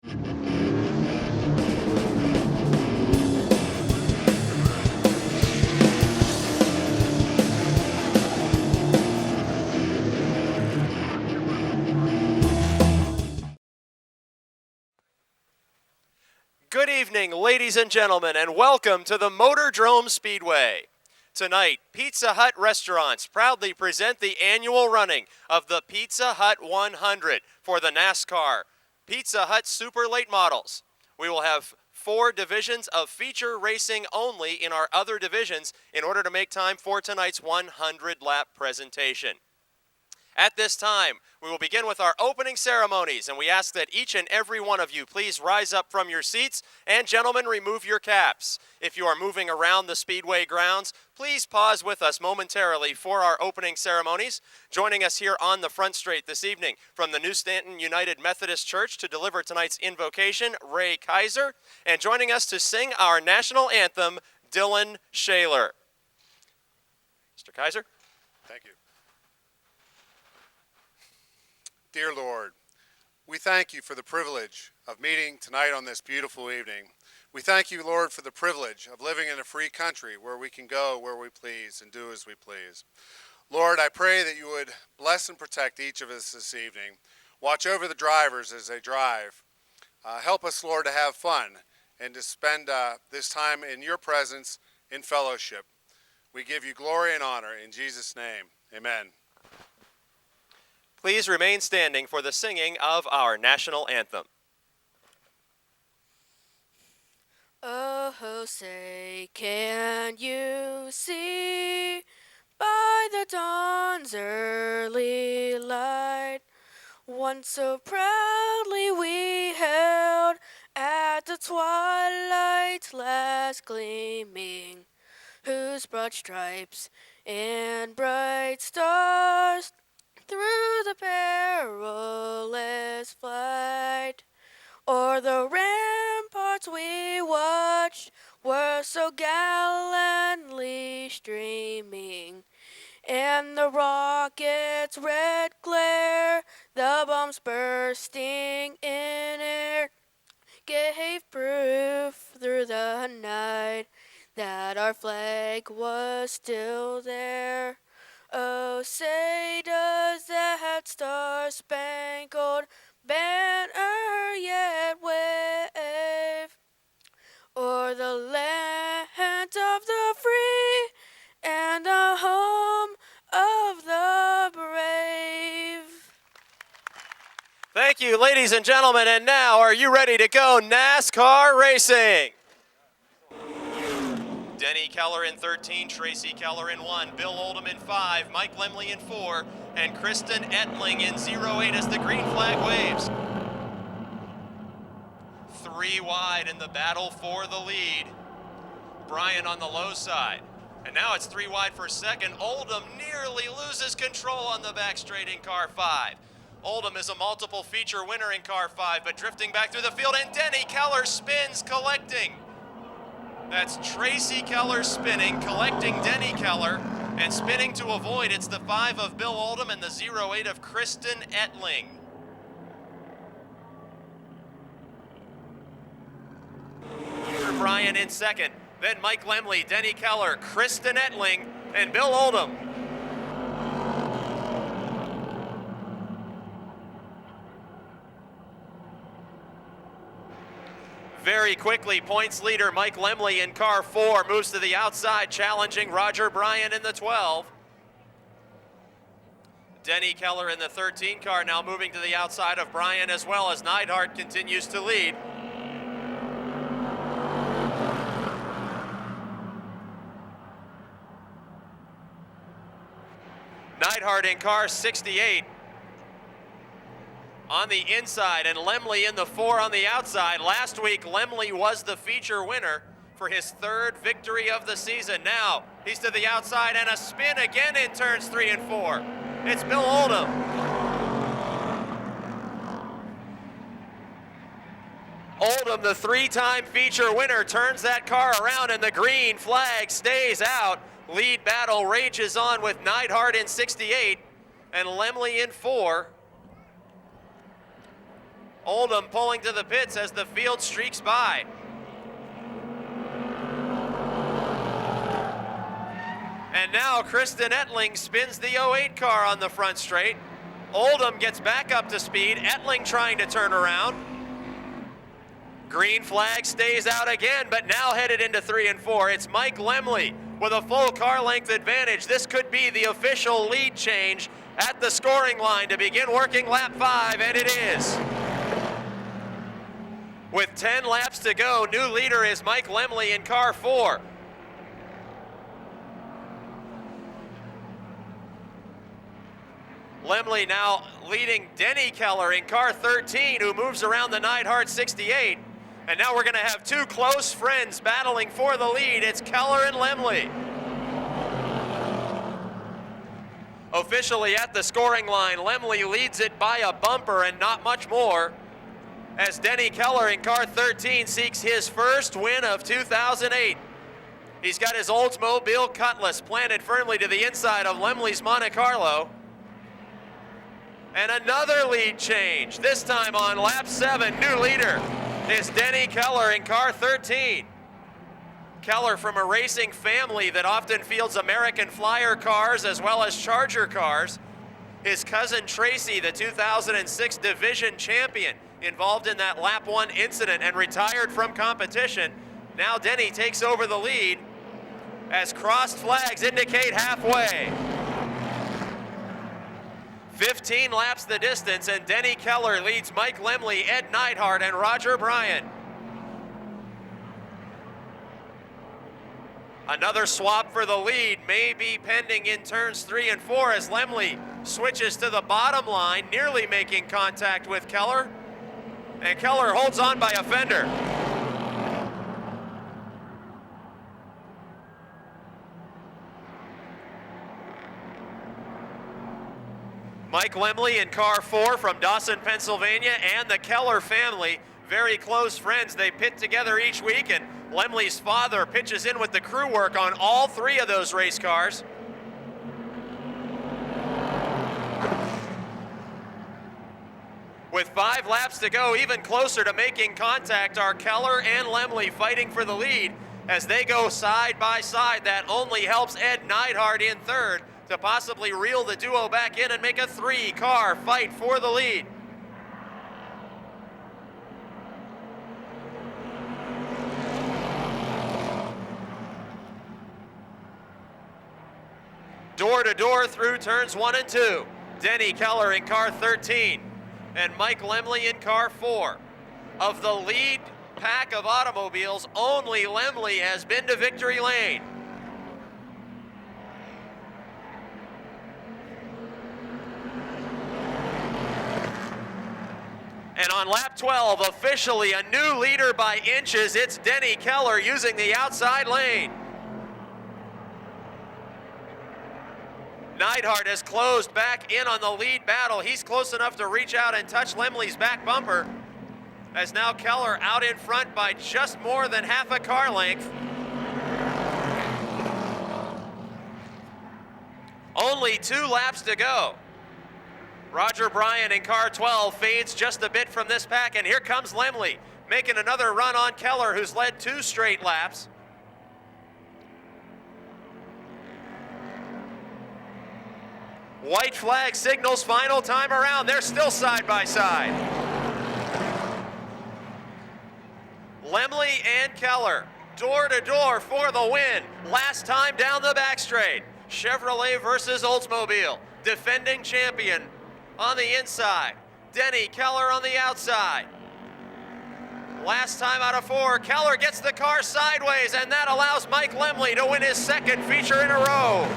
Good evening, ladies and gentlemen, and welcome to the Motordrome Speedway. Tonight, Pizza Hut restaurants proudly present the annual running of the Pizza Hut 100 for the NASCAR Pizza Hut Super Late Models. We will have 4 divisions of feature racing only in our other divisions in order to make time for tonight's 100-lap presentation. At this time, we will begin with our opening ceremonies, and we ask that each and every one of you please rise up from your seats, and gentlemen, remove your caps. If you are moving around the Speedway grounds, please pause with us momentarily for our opening ceremonies. Joining us here on the front straight this evening from the New Stanton United Methodist Church to deliver tonight's invocation, Ray Kaiser, and joining us to sing our national anthem, Dylan Shaler. Mr. Kaiser. Thank you. Dear Lord, we thank you for the privilege of meeting tonight on this beautiful evening. We thank you, Lord, for the privilege of living in a free country where we can go where we please and do as we please. Lord, I pray that you would bless and protect each of us this evening. Watch over the drivers as they drive. Help us, Lord, to have fun and to spend this time in your presence in fellowship. We give you glory and honor in Jesus' name. Amen. Please remain standing for the singing of our national anthem. Oh, say, can you see by the dawn's early light, once so proudly we held at the twilight's last gleaming, whose broad stripes and bright stars through the perilous flight, o'er the ramparts we watched, were so gallantly streaming, and the rocket's red glare, the bombs bursting in air, gave proof through the night that our flag was still there. Oh, say does that star-spangled banner yet wave o'er the land of the free and the home of the brave? Thank you, ladies and gentlemen, and now are you ready to go NASCAR Racing? Denny Keller in 13, Tracy Keller in 1, Bill Oldham in 5, Mike Lemley in 4, and Kristen Ettling in 08 as the green flag waves. 3 wide in the battle for the lead. Brian on the low side. And now it's 3 wide for second. Oldham nearly loses control on the back straight in car 5. Oldham is a multiple feature winner in car 5, but drifting back through the field, and Denny Keller spins, collecting. That's Tracy Keller spinning, collecting Denny Keller, and spinning to avoid. It's the 5 of Bill Oldham and the 08 of Kristen Ettling. Brian in second, then Mike Lemley, Denny Keller, Kristen Ettling, and Bill Oldham. Very quickly, points leader Mike Lemley in car 4 moves to the outside, challenging Roger Bryan in the 12. Denny Keller in the 13 car now moving to the outside of Bryan, as well as Neidhart continues to lead. Neidhart in car 68. On the inside, and Lemley in the 4 on the outside. Last week, Lemley was the feature winner for his 3rd victory of the season. Now, he's to the outside, and a spin again in turns 3 and 4. It's Bill Oldham. Oldham, the 3-time feature winner, turns that car around, and the green flag stays out. Lead battle rages on with Neidhart in 68 and Lemley in 4. Oldham pulling to the pits as the field streaks by. And now Kristen Ettling spins the 08 car on the front straight. Oldham gets back up to speed. Ettling trying to turn around. Green flag stays out again, but now headed into 3 and 4. It's Mike Lemley with a full car length advantage. This could be the official lead change at the scoring line to begin working lap 5, and it is. With 10 laps to go, new leader is Mike Lemley in car 4. Lemley now leading Denny Keller in car 13, who moves around the Neidhart 68. And now we're going to have two close friends battling for the lead. It's Keller and Lemley. Officially at the scoring line, Lemley leads it by a bumper and not much more, as Denny Keller in car 13 seeks his first win of 2008. He's got his Oldsmobile Cutlass planted firmly to the inside of Lemley's Monte Carlo. And another lead change, this time on lap 7. New leader is Denny Keller in car 13. Keller from a racing family that often fields American Flyer cars as well as Charger cars. His cousin Tracy, the 2006 division champion, involved in that lap 1 incident and retired from competition. Now Denny takes over the lead as crossed flags indicate halfway. 15 laps the distance, and Denny Keller leads Mike Lemley, Ed Neidhart, and Roger Bryan. Another swap for the lead may be pending in turns 3 and 4 as Lemley switches to the bottom line, nearly making contact with Keller. And Keller holds on by a fender. Mike Lemley in car 4 from Dawson, Pennsylvania, and the Keller family, very close friends. They pit together each week, and Lemley's father pitches in with the crew work on all 3 of those race cars. With 5 laps to go, even closer to making contact are Keller and Lemley fighting for the lead as they go side by side. That only helps Ed Neidhart in third to possibly reel the duo back in and make a 3-car fight for the lead. Door to door through turns 1 and 2. Denny Keller in car 13 and Mike Lemley in car 4. Of the lead pack of automobiles, only Lemley has been to victory lane. And on lap 12, officially a new leader by inches, it's Denny Keller using the outside lane. Neidhart has closed back in on the lead battle. He's close enough to reach out and touch Lemley's back bumper, as now Keller out in front by just more than half a car length. Only 2 laps to go. Roger Bryan in car 12 fades just a bit from this pack, and here comes Lemley making another run on Keller, who's led 2 straight laps. White flag signals final time around. They're still side by side. Lemley and Keller, door to door for the win. Last time down the back straight. Chevrolet versus Oldsmobile. Defending champion on the inside. Denny Keller on the outside. Last time out of 4, Keller gets the car sideways, and that allows Mike Lemley to win his 2nd feature in a row.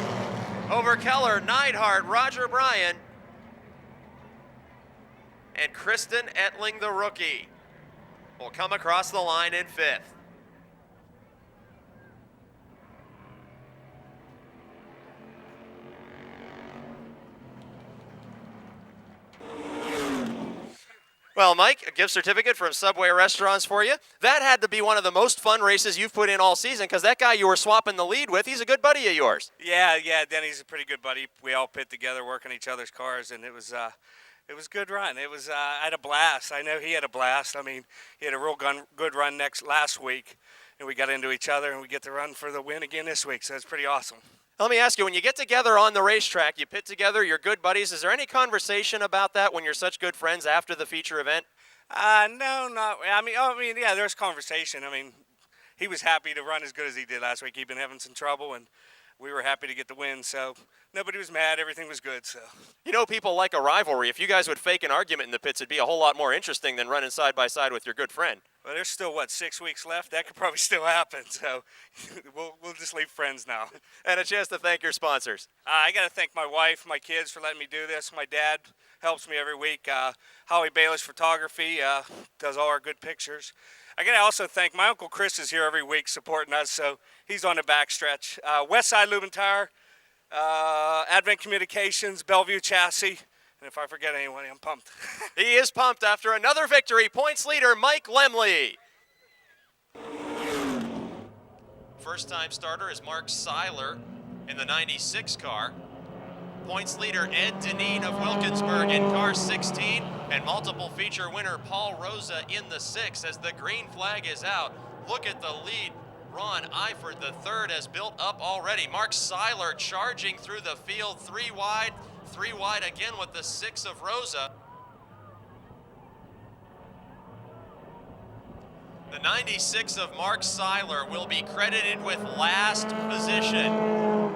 Over Keller, Neidhart, Roger Bryan, and Kristen Ettling, the rookie, will come across the line in 5th. Well, Mike, a gift certificate from Subway Restaurants for you. That had to be one of the most fun races you've put in all season, because that guy you were swapping the lead with, he's a good buddy of yours. Yeah, Denny's a pretty good buddy. We all pit together, work on each other's cars, and it was It was a good run. It was I had a blast. I know he had a blast. I mean, he had a real good run last week, and we got into each other, and we get to run for the win again this week. So it's pretty awesome. Let me ask you, when you get together on the racetrack, you pit together, you're good buddies. Is there any conversation about that when you're such good friends after the feature event? No, not. I mean, yeah, there's conversation. I mean, he was happy to run as good as he did last week. He'd been having some trouble, and we were happy to get the win. So nobody was mad. Everything was good. So. You know, people like a rivalry. If you guys would fake an argument in the pits, it'd be a whole lot more interesting than running side by side with your good friend. Well, there's still, 6 weeks left? That could probably still happen. So we'll just leave friends now. And a chance to thank your sponsors. I got to thank my wife, my kids for letting me do this. My dad helps me every week. Howie Bayless Photography does all our good pictures. I got to also thank my Uncle Chris is here every week supporting us, so he's on the backstretch. Westside Lube and Tire, Advent Communications, Bellevue Chassis, and if I forget anyone, I'm pumped. He is pumped after another victory. Points leader Mike Lemley. First-time starter is Mark Seiler in the 96 car. Points leader Ed Deneen of Wilkinsburg in car 16, and multiple feature winner Paul Rosa in the 6 as the green flag is out. Look at the lead. Ron Eifert, the third, has built up already. Mark Seiler charging through the field, three wide again with the 6 of Rosa. The 96 of Mark Seiler will be credited with last position.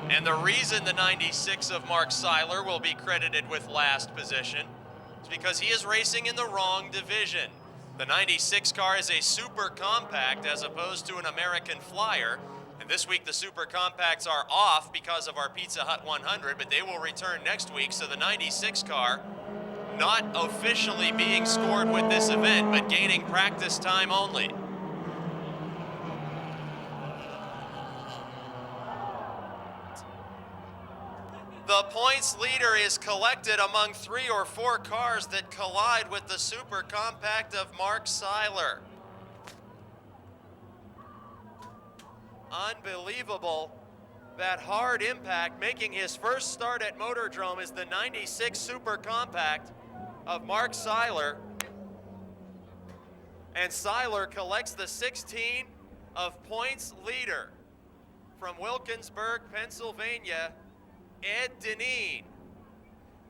And the reason the 96 of Mark Seiler will be credited with last position is because he is racing in the wrong division. The 96 car is a super compact as opposed to an American Flyer. And this week the super compacts are off because of our Pizza Hut 100, but they will return next week. So the 96 car not officially being scored with this event, but gaining practice time only. The points leader is collected among 3 or 4 cars that collide with the super compact of Mark Seiler. Unbelievable. That hard impact, making his first start at Motordrome, is the 96 super compact of Mark Seiler. And Seiler collects the 16 of points leader from Wilkinsburg, Pennsylvania, Ed Deneen.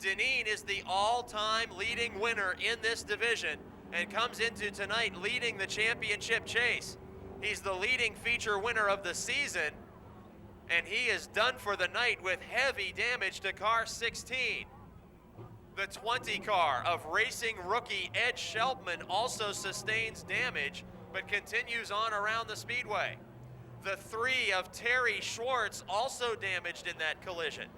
Deneen is the all-time leading winner in this division and comes into tonight leading the championship chase. He's the leading feature winner of the season, and he is done for the night with heavy damage to car 16. The 20 car of racing rookie Ed Shelpman also sustains damage, but continues on around the speedway. The 3 of Terry Schwartz also damaged in that collision.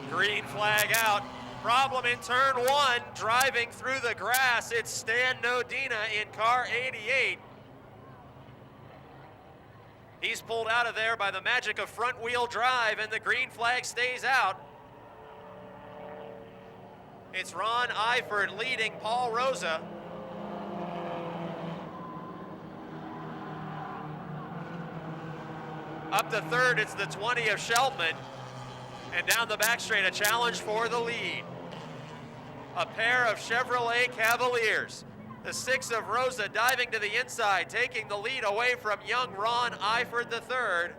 Green flag out. Problem in turn 1, driving through the grass. It's Stan Nodina in car 88. He's pulled out of there by the magic of front wheel drive, and the green flag stays out. It's Ron Eifert leading Paul Rosa. Up to third, it's the 20 of Shelpman. And down the back straight, a challenge for the lead. A pair of Chevrolet Cavaliers. The 6 of Rosa diving to the inside, taking the lead away from young Ron Eifert III.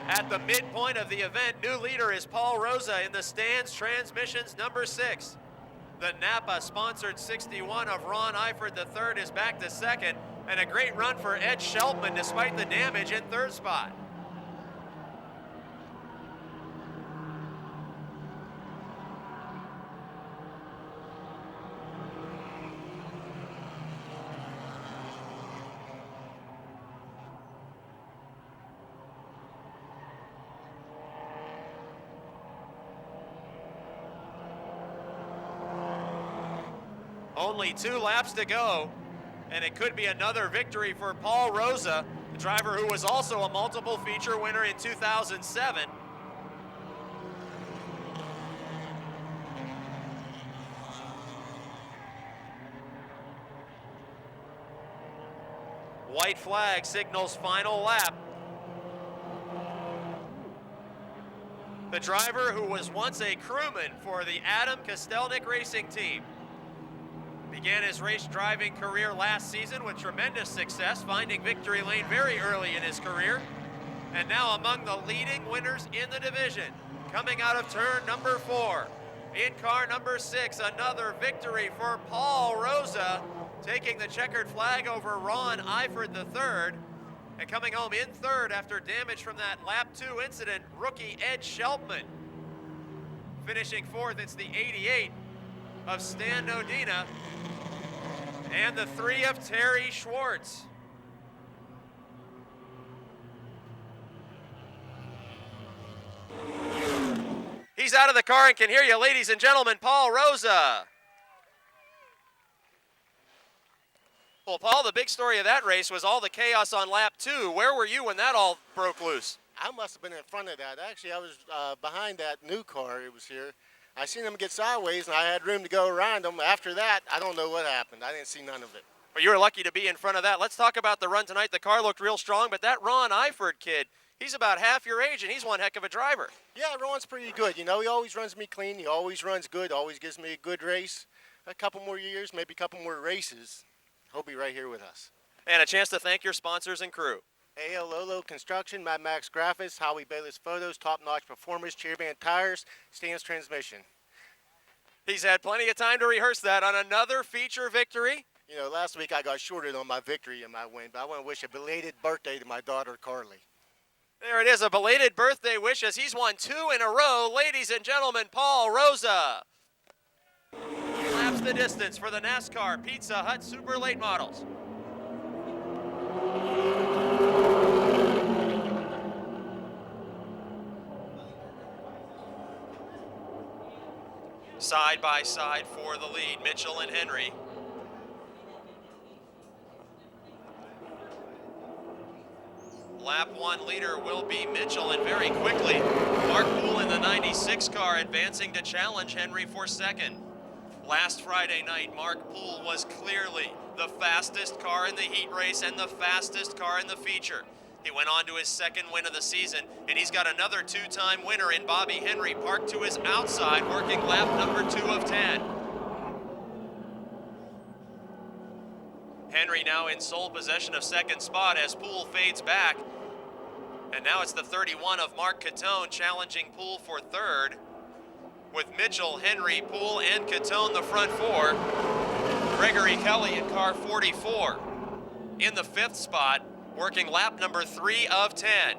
At the midpoint of the event, new leader is Paul Rosa in the stands transmissions number 6. The Napa-sponsored 61 of Ron Eifert III is back to second, and a great run for Ed Shelpman despite the damage in third spot. Only 2 laps to go, and it could be another victory for Paul Rosa, the driver who was also a multiple feature winner in 2007. White flag signals final lap. The driver who was once a crewman for the Adam Kostelnik Racing Team began his race driving career last season with tremendous success, finding victory lane very early in his career, and now among the leading winners in the division. Coming out of turn number 4, in car number 6, another victory for Paul Rosa, taking the checkered flag over Ron Eifert III, and coming home in 3rd after damage from that lap 2 incident, rookie Ed Shelpman. Finishing 4th, it's the 88 of Stan Nodina and the 3 of Terry Schwartz. He's out of the car and can hear you, ladies and gentlemen, Paul Rosa. Well, Paul, the big story of that race was all the chaos on lap 2. Where were you when that all broke loose? I must have been in front of that. Actually, I was behind that new car. It was here. I seen them get sideways, and I had room to go around them. After that, I don't know what happened. I didn't see none of it. Well, you were lucky to be in front of that. Let's talk about the run tonight. The car looked real strong, but that Ron Eifert kid, he's about half your age, and he's one heck of a driver. Yeah, Ron's pretty good. You know, he always runs me clean. He always runs good, always gives me a good race. A couple more years, maybe a couple more races. He'll be right here with us. And a chance to thank your sponsors and crew. A.L. Lolo Construction, Mad Max Graphics, Howie Bayless Photos, Top Notch Performance, Cheerband Tires, Stan's Transmission. He's had plenty of time to rehearse that on another feature victory. You know, last week I got shorted on my victory and my win, but I want to wish a belated birthday to my daughter, Carly. There it is, a belated birthday wish as he's won 2 in a row. Ladies and gentlemen, Paul Rosa. He laps the distance for the NASCAR Pizza Hut Super Late Models. Side by side for the lead, Mitchell and Henry. Lap 1 leader will be Mitchell, and very quickly, Mark Poole in the 96 car advancing to challenge Henry for 2nd. Last Friday night, Mark Poole was clearly the fastest car in the heat race and the fastest car in the feature. He went on to his 2nd win of the season, and he's got another 2-time winner in Bobby Henry parked to his outside, working lap number 2 of 10. Henry now in sole possession of 2nd spot as Poole fades back. And now it's the 31 of Mark Catone challenging Poole for 3rd. With Mitchell, Henry, Poole, and Catone the front 4. Gregory Kelly in car 44 in the 5th spot, working lap number 3 of 10.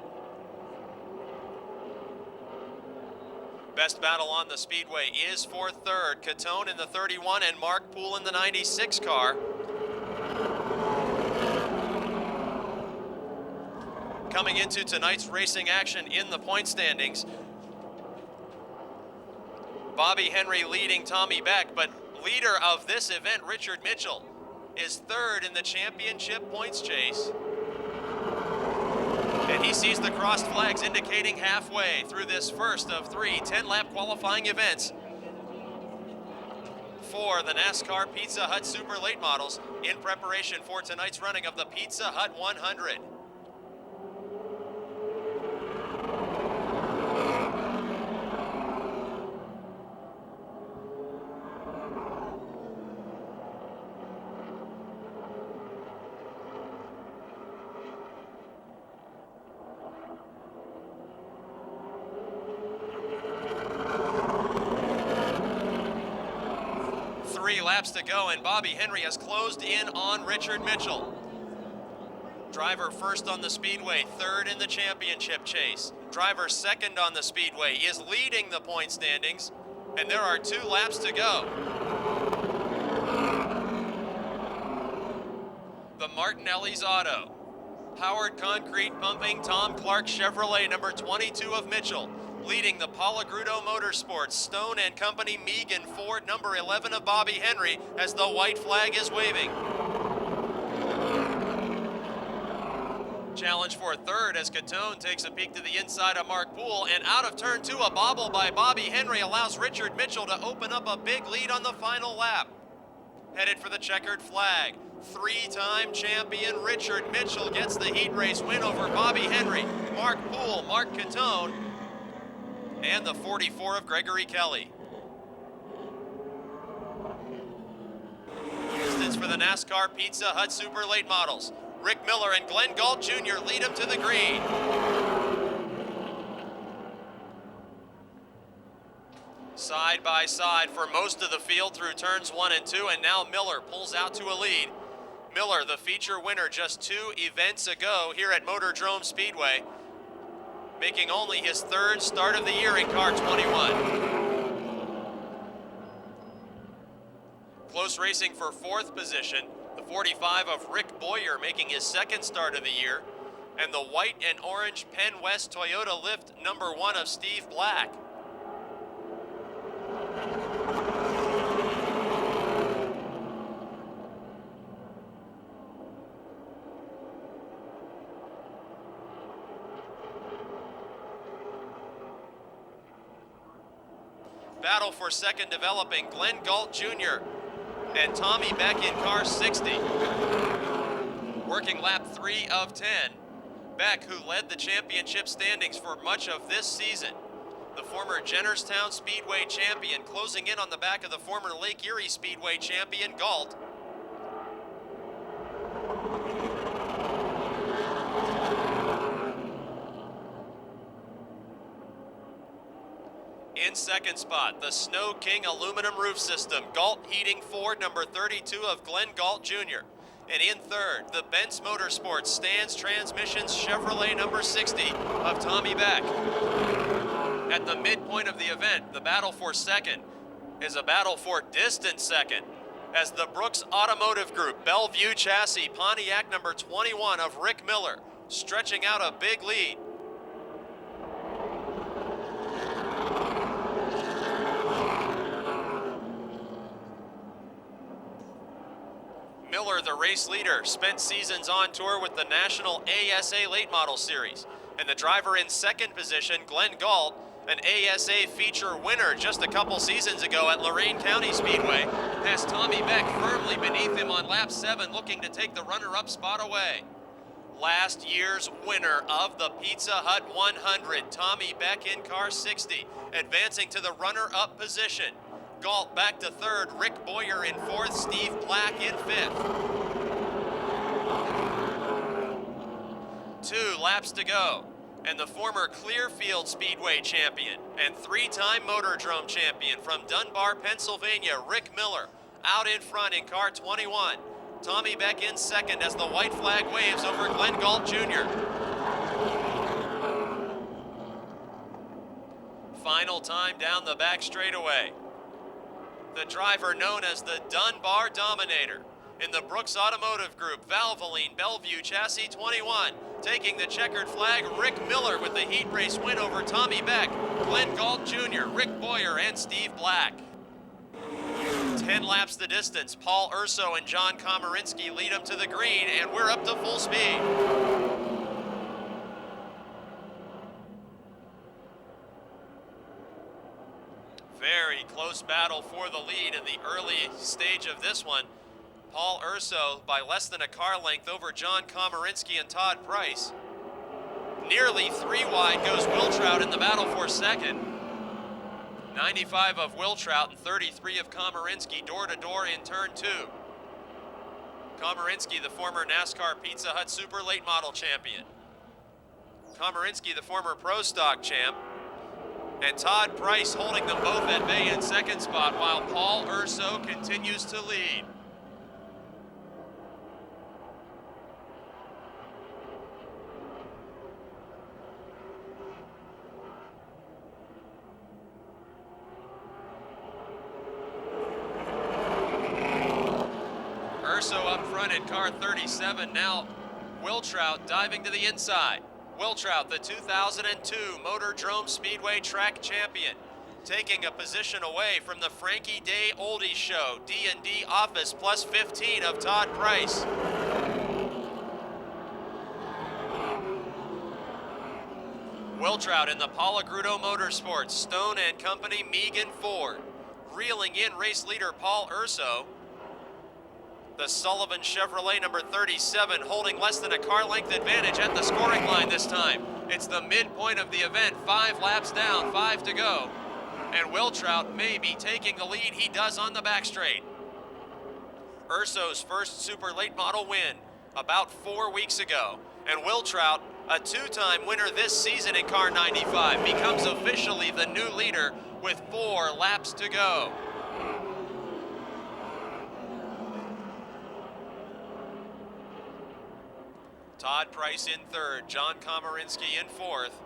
Best battle on the speedway is for 3rd. Catone in the 31 and Mark Poole in the 96 car. Coming into tonight's racing action in the point standings, Bobby Henry leading Tommy Beck, but leader of this event, Richard Mitchell, is 3rd in the championship points chase. And he sees the crossed flags indicating halfway through this first of 3 10-lap qualifying events for the NASCAR Pizza Hut Super Late Models in preparation for tonight's running of the Pizza Hut 100. Laps to go, and Bobby Henry has closed in on Richard Mitchell. Driver 1st on the speedway, 3rd in the championship chase. Driver 2nd on the speedway is leading the point standings, and there are 2 laps to go. The Martinelli's Auto, Howard Concrete Pumping, Tom Clark Chevrolet, number 22 of Mitchell, Leading the Palagrudo Motorsports, Stone and Company Megan Ford, number 11 of Bobby Henry, as the white flag is waving. Challenge for third as Catone takes a peek to the inside of Mark Poole, and out of turn two, a bobble by Bobby Henry allows Richard Mitchell to open up a big lead on the final lap. Headed for the checkered flag, three-time champion Richard Mitchell gets the heat race win over Bobby Henry, Mark Poole, Mark Catone, and the 44 of Gregory Kelly. Distance for the NASCAR Pizza Hut Super Late Models. Rick Miller and Glenn Galt Jr. lead him to the green. Side by side for most of the field through turns 1 and 2, and now Miller pulls out to a lead. Miller, the feature winner just 2 events ago here at Motordrome Speedway, making only his third start of the year in car 21. Close racing for 4th position. The 45 of Rick Boyer making his second start of the year, and the white and orange Penn West Toyota Lift number 1 of Steve Black. Battle for second developing, Glenn Galt Jr. and Tommy Beck in car 60. Working lap 3 of 10. Beck, who led the championship standings for much of this season. The former Jennerstown Speedway champion closing in on the back of the former Lake Erie Speedway champion, Galt. In second spot, the Snow King aluminum roof system, Galt Heating Ford, number 32 of Glenn Galt Jr. And in third, the Benz Motorsports Stans Transmissions Chevrolet number 60 of Tommy Beck. At the midpoint of the event, the battle for second is a battle for distant second, as the Brooks Automotive Group Bellevue Chassis Pontiac number 21 of Rick Miller stretching out a big lead. Miller, the race leader, spent seasons on tour with the National ASA Late Model Series. And the driver in second position, Glenn Galt, an ASA feature winner just a couple seasons ago at Lorain County Speedway, has Tommy Beck firmly beneath him on lap 7, looking to take the runner-up spot away. Last year's winner of the Pizza Hut 100, Tommy Beck in car 60, advancing to the runner-up position. Galt back to third, Rick Boyer in fourth, Steve Black in fifth. 2 laps to go, and the former Clearfield Speedway champion and 3-time Motordrome champion from Dunbar, Pennsylvania, Rick Miller, out in front in car 21. Tommy Beck in second as the white flag waves over Glenn Galt Jr. Final time down the back straightaway. The driver known as the Dunbar Dominator in the Brooks Automotive Group, Valvoline Bellevue Chassis 21, taking the checkered flag, Rick Miller with the heat race win over Tommy Beck, Glenn Galt Jr., Rick Boyer, and Steve Black. 10 laps the distance. Paul Urso and John Komarinsky lead them to the green, and we're up to full speed. Very close battle for the lead in the early stage of this one. Paul Urso by less than a car length over John Komarinsky and Todd Price. Nearly 3 wide goes Wiltrout in the battle for second. 95 of Wiltrout and 33 of Komarinsky door to door in turn 2. Komarinsky, the former NASCAR Pizza Hut Super Late Model champion. Komarinsky, the former Pro Stock champ. And Todd Price holding them both at bay in second spot while Paul Urso continues to lead. Urso up front in car 37, now Wiltrout diving to the inside. Wiltrout, the 2002 Motordrome Speedway track champion, taking a position away from the Frankie Day Oldies Show D&D Office plus 15 of Todd Price. Wiltrout in the Palagrudo Motorsports, Stone and Company Megan Ford. Reeling in race leader Paul Urso. The Sullivan Chevrolet number 37 holding less than a car length advantage at the scoring line this time. It's the midpoint of the event, 5 laps down, 5 to go. And Wiltrout may be taking the lead. He does on the back straight. Urso's first super late model win about 4 weeks ago. And Wiltrout, a 2-time winner this season in car 95, becomes officially the new leader with 4 laps to go. Todd Price in third, John Komarinsky in fourth,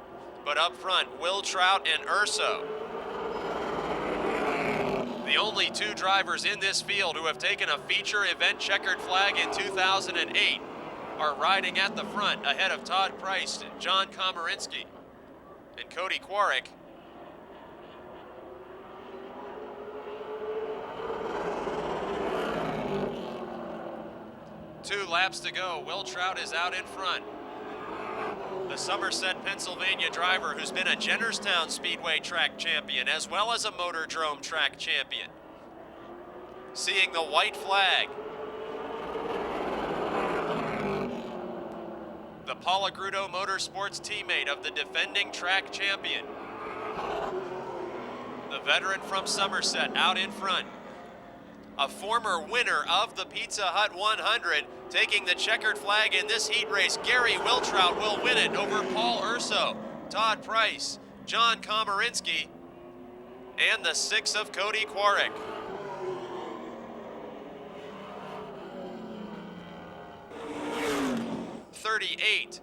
but up front, Wiltrout and Urso. The only 2 drivers in this field who have taken a feature event checkered flag in 2008 are riding at the front ahead of Todd Price, John Komarinsky, and Cody Quarrick. Two laps to go. Wiltrout is out in front. The Somerset, Pennsylvania driver who's been a Jennerstown Speedway track champion as well as a Motordrome track champion. Seeing the white flag. The Palagrudo Motorsports teammate of the defending track champion. The veteran from Somerset out in front. A former winner of the Pizza Hut 100, taking the checkered flag in this heat race. Gary Wiltrout will win it over Paul Urso, Todd Price, John Komarinsky, and the 6 of Cody Quarrick. .38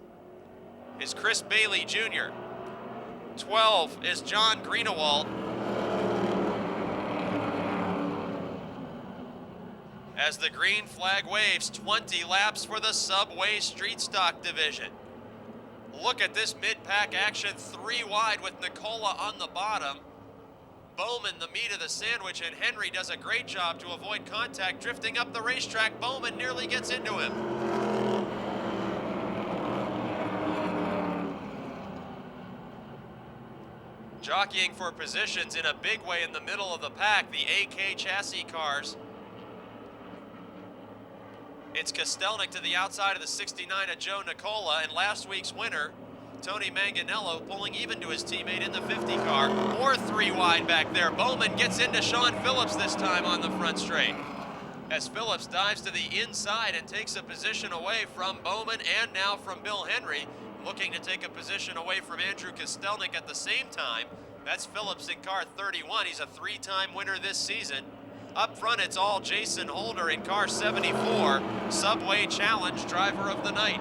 is Chris Bailey Jr. 12 is John Greenewald. As the green flag waves, 20 laps for the Subway Street Stock Division. Look at this mid-pack action, 3 wide with Nicola on the bottom. Bowman, the meat of the sandwich, and Henry does a great job to avoid contact, drifting up the racetrack. Bowman nearly gets into him. Jockeying for positions in a big way in the middle of the pack, the AK chassis cars. It's Kostelnik to the outside of the 69 of Joe Nicola, and last week's winner, Tony Manganello, pulling even to his teammate in the 50 car. Or 3 wide back there. Bowman gets into Sean Phillips this time on the front straight. As Phillips dives to the inside and takes a position away from Bowman and now from Bill Henry, looking to take a position away from Andrew Kostelnik at the same time. That's Phillips in car 31. He's a 3-time winner this season. Up front, it's all Jason Holder in car 74, Subway Challenge driver of the night.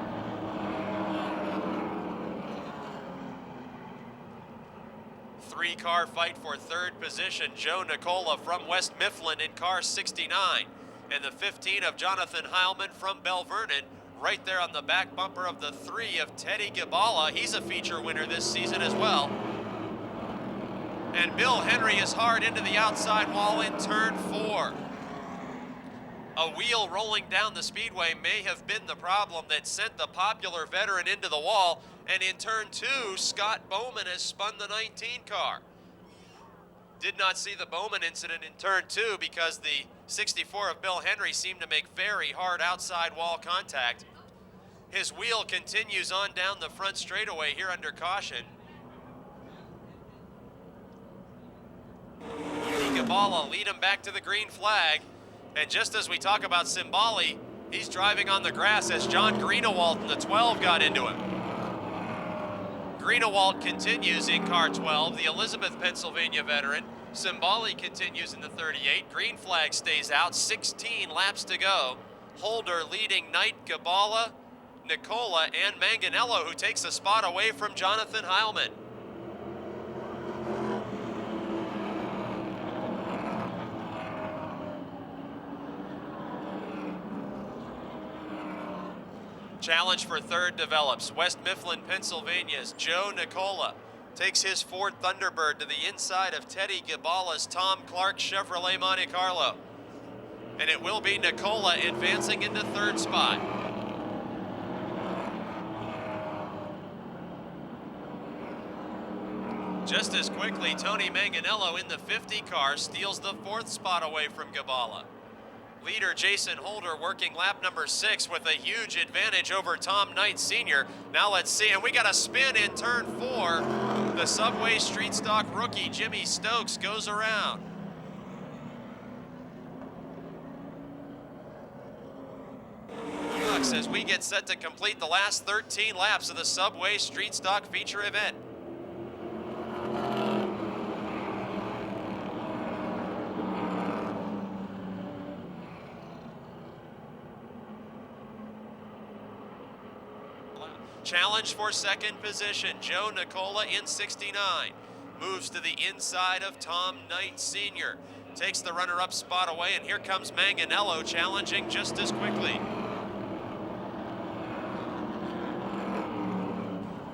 Three-car fight for third position. Joe Nicola from West Mifflin in car 69, and the 15 of Jonathan Heilman from Bell Vernon, right there on the back bumper of the 3 of Teddy Gabala. He's a feature winner this season as well. And Bill Henry is hard into the outside wall in turn 4. A wheel rolling down the speedway may have been the problem that sent the popular veteran into the wall, and in turn 2, Scott Bowman has spun the 19 car. Did not see the Bowman incident in turn 2 because the 64 of Bill Henry seemed to make very hard outside wall contact. His wheel continues on down the front straightaway here under caution. Gabala lead him back to the green flag. And just as we talk about Simbali, he's driving on the grass as John Greenewald in the 12 got into him. Greenewald continues in car 12, the Elizabeth, Pennsylvania veteran. Simbali continues in the 38. Green flag stays out, 16 laps to go. Holder leading Knight, Gabala, Nicola, and Manganello, who takes a spot away from Jonathan Heilman. Challenge for third develops. West Mifflin, Pennsylvania's Joe Nicola takes his Ford Thunderbird to the inside of Teddy Gabala's Tom Clark Chevrolet Monte Carlo. And it will be Nicola advancing into third spot. Just as quickly, Tony Manganello in the 50 car steals the fourth spot away from Gabala. Leader Jason Holder working lap number 6 with a huge advantage over Tom Knight Sr. Now let's see, and we got a spin in turn 4. The Subway Street Stock rookie Jimmy Stokes goes around. As we get set to complete the last 13 laps of the Subway Street Stock feature event. Challenge for second position, Joe Nicola in 69. Moves to the inside of Tom Knight Sr. Takes the runner-up spot away, and here comes Manganello challenging just as quickly.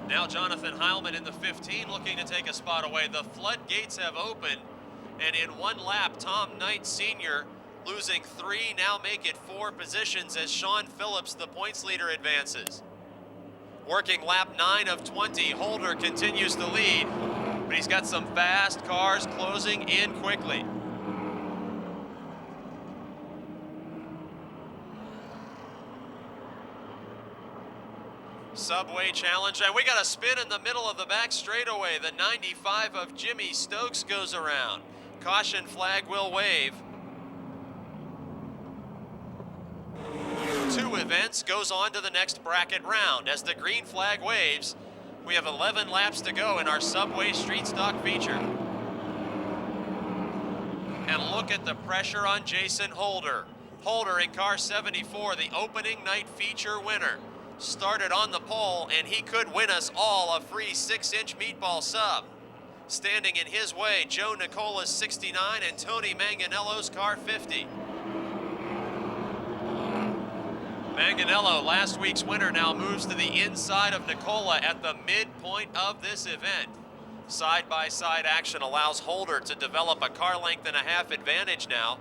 Now Jonathan Heilman in the 15 looking to take a spot away. The floodgates have opened, and in one lap, Tom Knight Sr. losing 3, now make it 4 positions as Sean Phillips, the points leader, advances. Working lap 9 of 20, Holder continues to lead, but he's got some fast cars closing in quickly. Subway challenge, and we got a spin in the middle of the back straightaway. The 95 of Jimmy Stokes goes around. Caution flag will wave. 2 events goes on to the next bracket round. As the green flag waves, we have 11 laps to go in our Subway Street Stock feature. And look at the pressure on Jason Holder. Holder in car 74, the opening night feature winner. Started on the pole, and he could win us all a free 6-inch meatball sub. Standing in his way, Joe Nicola's 69 and Tony Manganello's car 50. Manganello, last week's winner, now moves to the inside of Nicola at the midpoint of this event. Side-by-side action allows Holder to develop a car length and a half advantage now.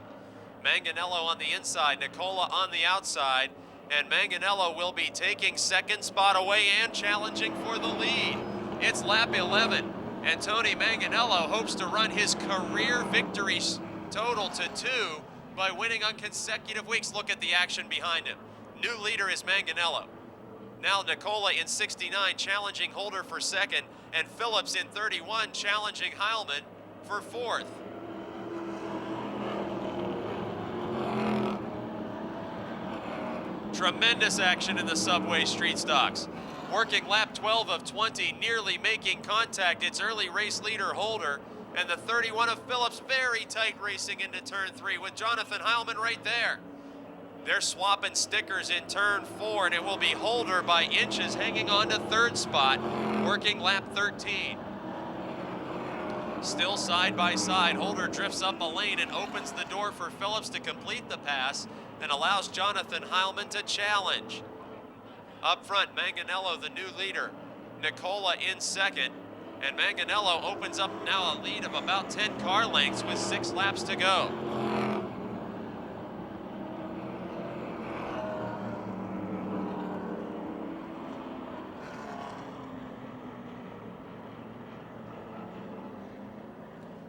Manganello on the inside, Nicola on the outside, and Manganello will be taking second spot away and challenging for the lead. It's lap 11, and Tony Manganello hopes to run his career victories total to 2 by winning on consecutive weeks. Look at the action behind him. New leader is Manganello. Now Nicola in 69 challenging Holder for second, and Phillips in 31 challenging Heilman for fourth. Tremendous action in the Subway Street Stocks. Working lap 12 of 20, nearly making contact. It's early race leader Holder, and the 31 of Phillips very tight racing into turn 3 with Jonathan Heilman right there. They're swapping stickers in turn 4, and it will be Holder by inches hanging on to third spot, working lap 13. Still side by side, Holder drifts up a lane and opens the door for Phillips to complete the pass and allows Jonathan Heilman to challenge. Up front, Manganello, the new leader. Nicola in second, and Manganello opens up now a lead of about 10 car lengths with 6 laps to go.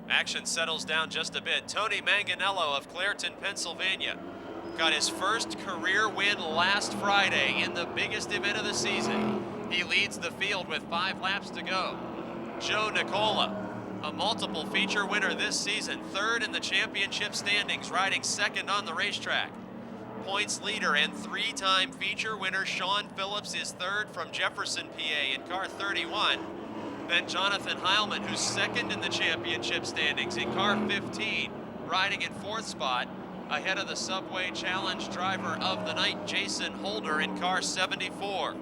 Action settles down just a bit. Tony Manganello of Clairton, Pennsylvania, got his first career win last Friday in the biggest event of the season. He leads the field with 5 laps to go. Joe Nicola, a multiple feature winner this season, third in the championship standings, riding second on the racetrack. Points leader and 3-time feature winner Sean Phillips is third from Jefferson, PA in car 31. Then Jonathan Heilman, who's second in the championship standings in car 15, riding in 4th spot, ahead of the Subway Challenge driver of the night, Jason Holder, in car 74.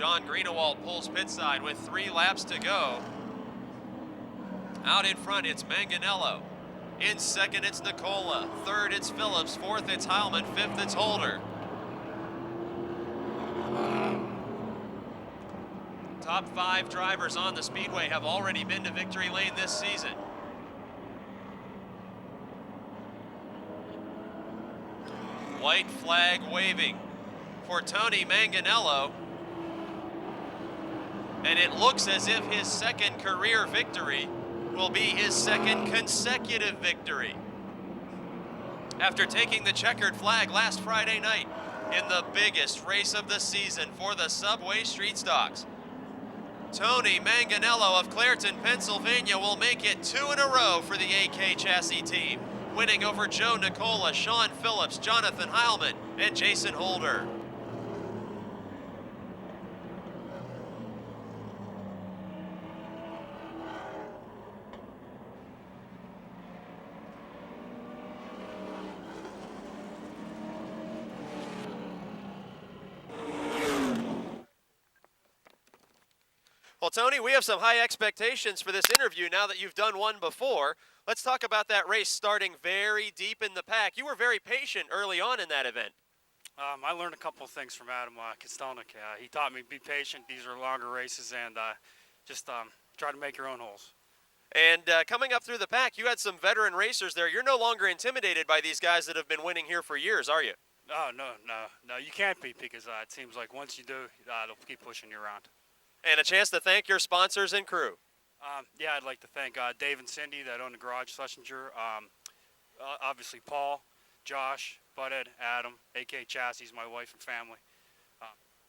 John Greenewald pulls pit side with 3 laps to go. Out in front, it's Manganello. In second, it's Nicola. Third, it's Phillips. Fourth, it's Heilman. Fifth, it's Holder. Top 5 drivers on the speedway have already been to victory lane this season. White flag waving for Tony Manganello. And it looks as if his second career victory will be his second consecutive victory. After taking the checkered flag last Friday night in the biggest race of the season for the Subway Street Stocks, Tony Manganello of Clairton, Pennsylvania will make it 2 in a row for the AK Chassis team, winning over Joe Nicola, Sean Phillips, Jonathan Heilman, and Jason Holder. Well, Tony, we have some high expectations for this interview now that you've done one before. Let's talk about that race starting very deep in the pack. You were very patient early on in that event. I learned a couple of things from Adam Kostelnik. He taught me to be patient. These are longer races, and just try to make your own holes. And coming up through the pack, you had some veteran racers there. You're no longer intimidated by these guys that have been winning here for years, are you? Oh, no, you can't be, because it seems like once you do, they'll keep pushing you around. And a chance to thank your sponsors and crew. Yeah, I'd like to thank Dave and Cindy that own the garage, Schlesinger. Obviously Paul, Josh, Butthead, Adam, AK Chassis, my wife and family.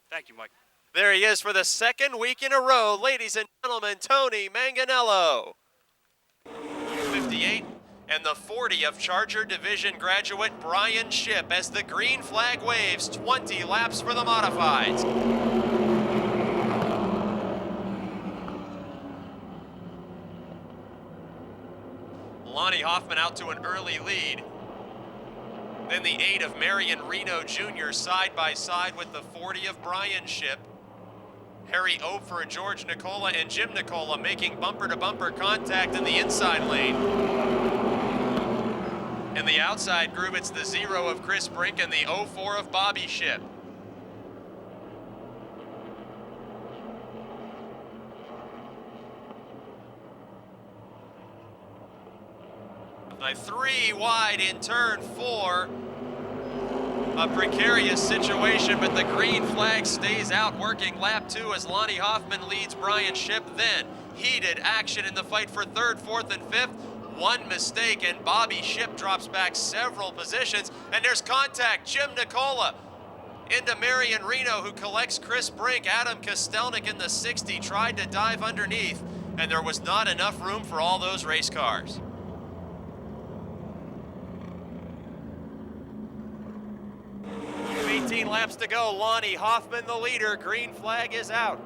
Thank you, Mike. There he is for the second week in a row, ladies and gentlemen, Tony Manganello. 58 and the 40 of Charger Division graduate Brian Shipp as the green flag waves, 20 laps for the modifieds. Lonnie Hoffman out to an early lead. Then the 8 of Marion Reno Jr. side by side with the 40 of Brian Shipp. Harry Ofer, George Nicola, and Jim Nicola making bumper-to-bumper contact in the inside lane. In the outside group, it's the 0 of Chris Brink and the 04 of Bobby Shipp. By 3 wide in turn 4. A precarious situation, but the green flag stays out, working lap 2 as Lonnie Hoffman leads Brian Shipp. Then heated action in the fight for 3rd, 4th, and 5th. One mistake and Bobby Shipp drops back several positions, and there's contact. Jim Nicola into Marion Reno, who collects Chris Brink. Adam Kostelnik in the 60 tried to dive underneath, and there was not enough room for all those race cars. 18 laps to go. Lonnie Hoffman the leader. Green flag is out.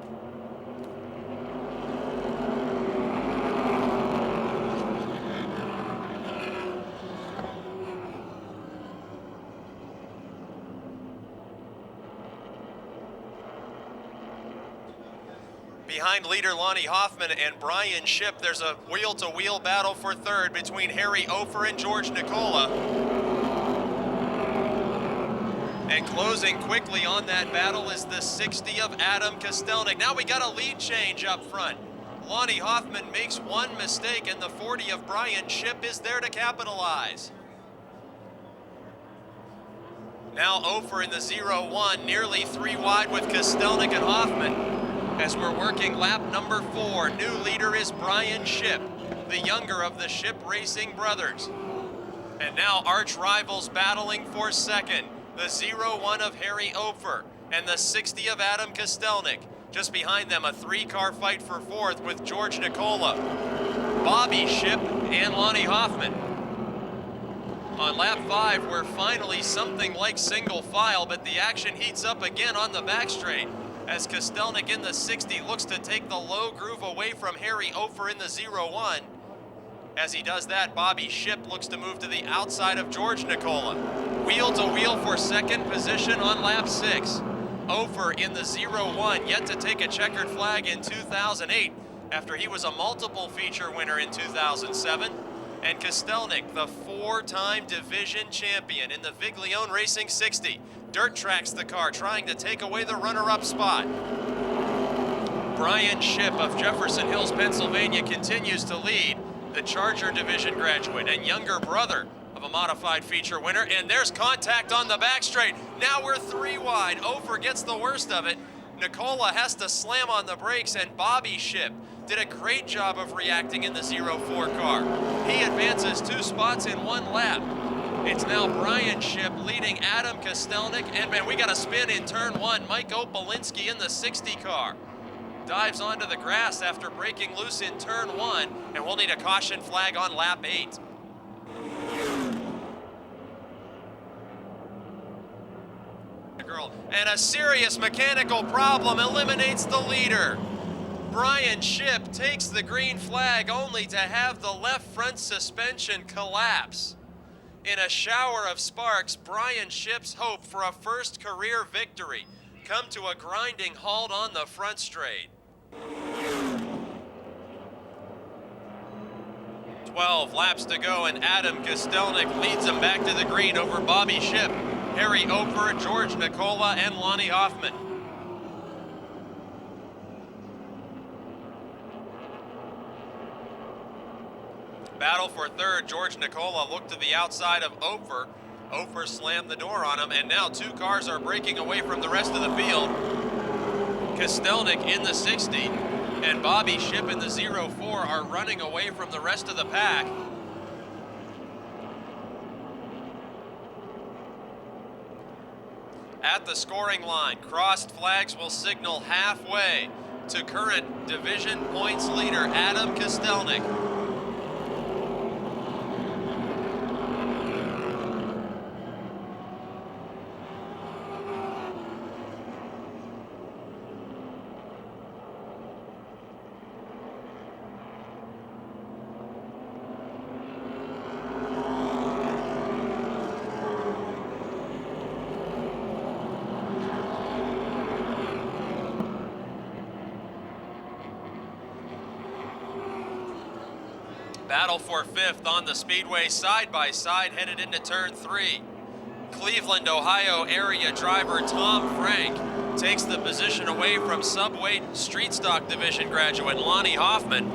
Behind leader Lonnie Hoffman and Brian Shipp, there's a wheel-to-wheel battle for 3rd between Harry Ofer and George Nicola. And closing quickly on that battle is the 60 of Adam Kostelnik. Now we got a lead change up front. Lonnie Hoffman makes one mistake, and the 40 of Brian Shipp is there to capitalize. Now Ofer in the 0-1, nearly 3 wide with Kostelnik and Hoffman. As we're working lap number 4, new leader is Brian Shipp, the younger of the Shipp Racing brothers. And now arch rivals battling for 2nd. The 0-1 of Harry Ofer and the 60 of Adam Kostelnik. Just behind them, a 3-car fight for 4th with George Nicola, Bobby Shipp, and Lonnie Hoffman. On lap 5, we're finally something like single file, but the action heats up again on the back straight as Kostelnik in the 60 looks to take the low groove away from Harry Ofer in the 0-1. As he does that, Bobby Shipp looks to move to the outside of George Nicola. Wheel to wheel for 2nd position on lap 6. Ofer in the 0-1, yet to take a checkered flag in 2008 after he was a multiple feature winner in 2007. And Kostelnik, the 4-time division champion in the Viglione Racing 60. Dirt tracks the car, trying to take away the runner-up spot. Brian Shipp of Jefferson Hills, Pennsylvania continues to lead, the Charger division graduate and younger brother of a modified feature winner. And there's contact on the back straight. Now we're 3 wide. Ofer gets the worst of it. Nicola has to slam on the brakes, and Bobby Shipp did a great job of reacting in the 04 car. He advances 2 spots in 1 lap. It's now Brian Shipp leading Adam Kostelnik, and man, we got a spin in turn 1. Mike Opolinski in the 60 car dives onto the grass after breaking loose in turn 1, and we'll need a caution flag on lap 8. And a serious mechanical problem eliminates the leader. Brian Shipp takes the green flag only to have the left front suspension collapse. In a shower of sparks, Brian Shipp's hope for a first career victory come to a grinding halt on the front straight. 12 laps to go, and Adam Kostelnik leads him back to the green over Bobby Shipp, Harry Ofer, George Nicola, and Lonnie Hoffman. Battle for third, George Nicola looked to the outside of Ofer. Ofer slammed the door on him, and now 2 cars are breaking away from the rest of the field. Kostelnik in the 60 and Bobby Shipp in the 04 are running away from the rest of the pack. At the scoring line, crossed flags will signal halfway to current division points leader Adam Kostelnik. Battle for 5th on the speedway, side by side, headed into turn 3. Cleveland, Ohio area driver Tom Frank takes the position away from subweight street stock division graduate Lonnie Hoffman.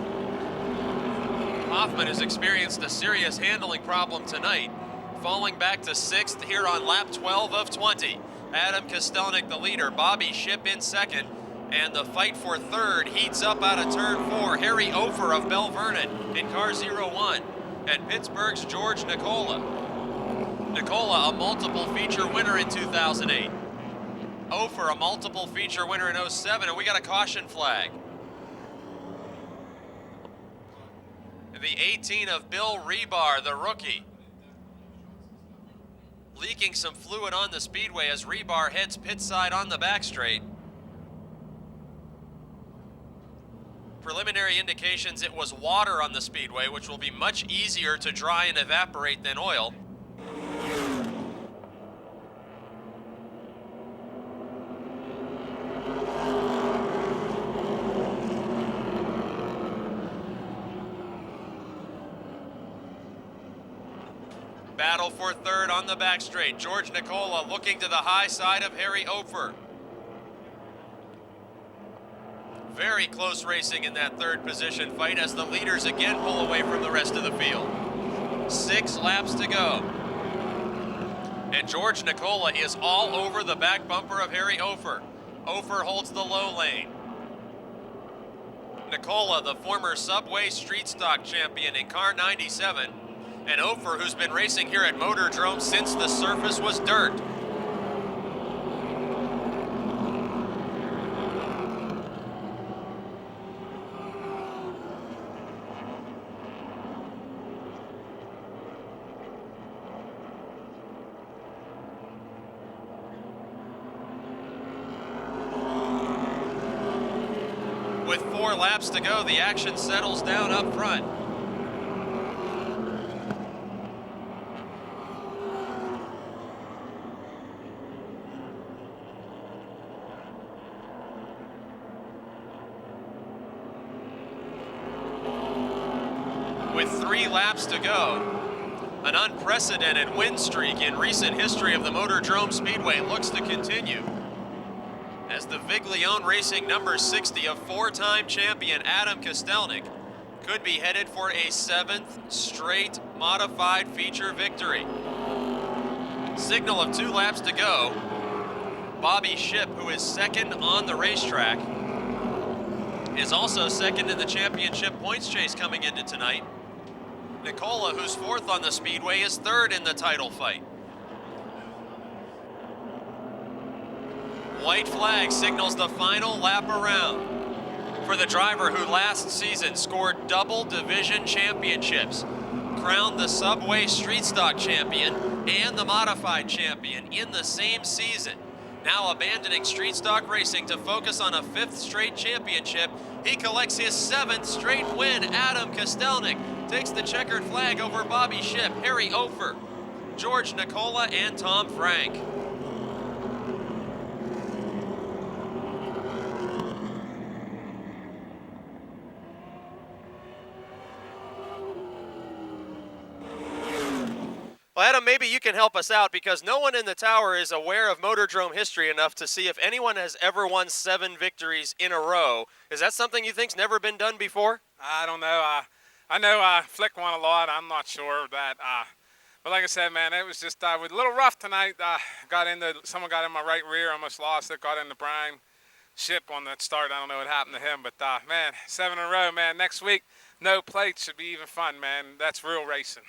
Hoffman has experienced a serious handling problem tonight, falling back to 6th here on lap 12 of 20. Adam Kostelnik the leader, Bobby Shipp in 2nd, and the fight for 3rd heats up out of turn 4. Harry Ofer of Bell Vernon in car 01, and Pittsburgh's George Nicola. Nicola, a multiple feature winner in 2008. Ofer, a multiple feature winner in 07, and we got a caution flag. The 18 of Bill Rebar, the rookie, leaking some fluid on the speedway as Rebar heads pit side on the back straight. Preliminary indications it was water on the speedway, which will be much easier to dry and evaporate than oil. Battle for 3rd on the back straight. George Nicola looking to the high side of Harry Ofer. Very close racing in that 3rd position fight as the leaders again pull away from the rest of the field. 6 laps to go. And George Nicola is all over the back bumper of Harry Ofer. Ofer holds the low lane. Nicola, the former Subway Street Stock champion in car 97, and Ofer, who's been racing here at Motordrome since the surface was dirt. With 4 laps to go, the action settles down up front. with 3 laps to go. An unprecedented win streak in recent history of the Motordrome Speedway looks to continue, as the Viglione Racing number 60 of 4-time champion Adam Kostelnik could be headed for a 7th straight modified feature victory. Signal of 2 laps to go. Bobby Shipp, who is second on the racetrack, is also second in the championship points chase coming into tonight. Nicola, who's 4th on the speedway, is 3rd in the title fight. White flag signals the final lap around for the driver who last season scored double division championships, crowned the Subway Street Stock champion and the modified champion in the same season. Now abandoning street stock racing to focus on a 5th straight championship, he collects his 7th straight win. Adam Kostelnik takes the checkered flag over Bobby Shipp, Harry Ofer, George Nicola, and Tom Frank. Well, Adam, maybe you can help us out, because no one in the tower is aware of Motordrome history enough to see if anyone has ever won 7 victories in a row. Is that something you think's never been done before? I don't know. I know Flick won a lot. I'm not sure of that. But like I said, man, it was just a little rough tonight. Someone got in my right rear, almost lost it. Got into Brian Shipp on that start. I don't know what happened to him, but man, 7 in a row, man. Next week, no plates should be even fun, man. That's real racing.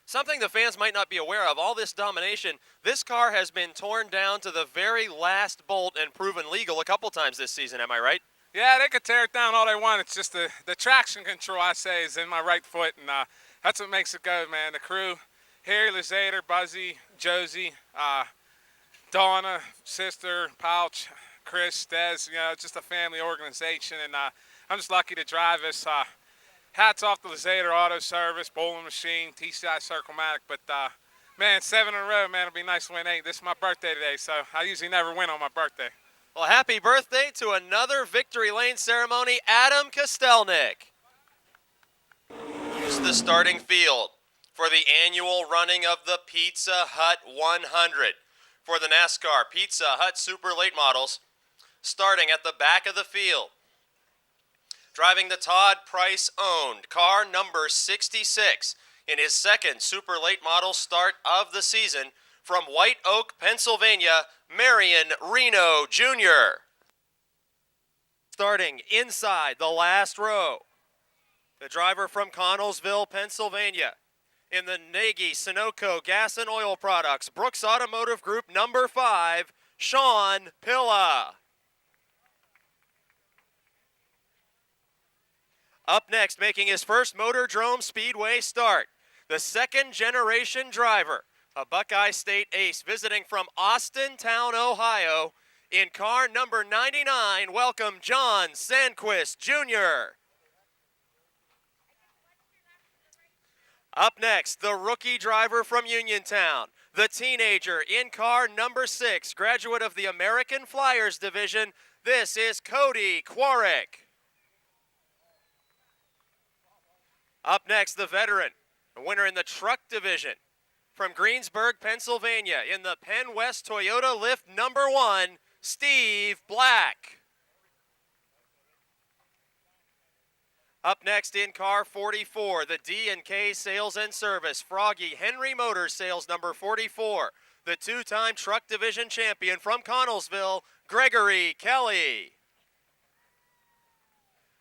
Something the fans might not be aware of, all this domination, this car has been torn down to the very last bolt and proven legal a couple times this season, am I right? Yeah, they could tear it down all they want. It's just the traction control, I say, is in my right foot, and that's what makes it go, man. The crew, Harry, Lizader, Buzzy, Josie, Donna, sister, Pouch, Chris, Des, you know, just a family organization, and I'm just lucky to drive this. Hats off to Lizader Auto Service, Bowling Machine, TCI Circlematic, but man, 7 in a row, man, it'll be nice to win 8. This is my birthday today, so I usually never win on my birthday. Well, happy birthday to another Victory Lane ceremony, Adam Kostelnik. Here's the starting field for the annual running of the Pizza Hut 100 for the NASCAR Pizza Hut Super Late Models, starting at the back of the field. Driving the Todd Price-owned car number 66 in his 2nd Super Late Model start of the season from White Oak, Pennsylvania, Marion Reno Jr. Starting inside the last row, the driver from Connellsville, Pennsylvania, in the Nagy Sunoco Gas and Oil Products, Brooks Automotive Group number 5, Sean Pilla. Up next, making his first Motordrome Speedway start, the 2nd-generation driver, a Buckeye State ace visiting from Austintown, Ohio, in car number 99, welcome John Sandquist Jr. Up next, the rookie driver from Uniontown, the teenager in car number 6, graduate of the American Flyers division, this is Cody Quarrick. Up next, the veteran, a winner in the truck division from Greensburg, Pennsylvania, in the Penn West Toyota Lift number 1, Steve Black. Up next in car 44, the D&K Sales and Service, Froggy Henry Motors Sales number 44, the 2-time truck division champion from Connellsville, Gregory Kelly.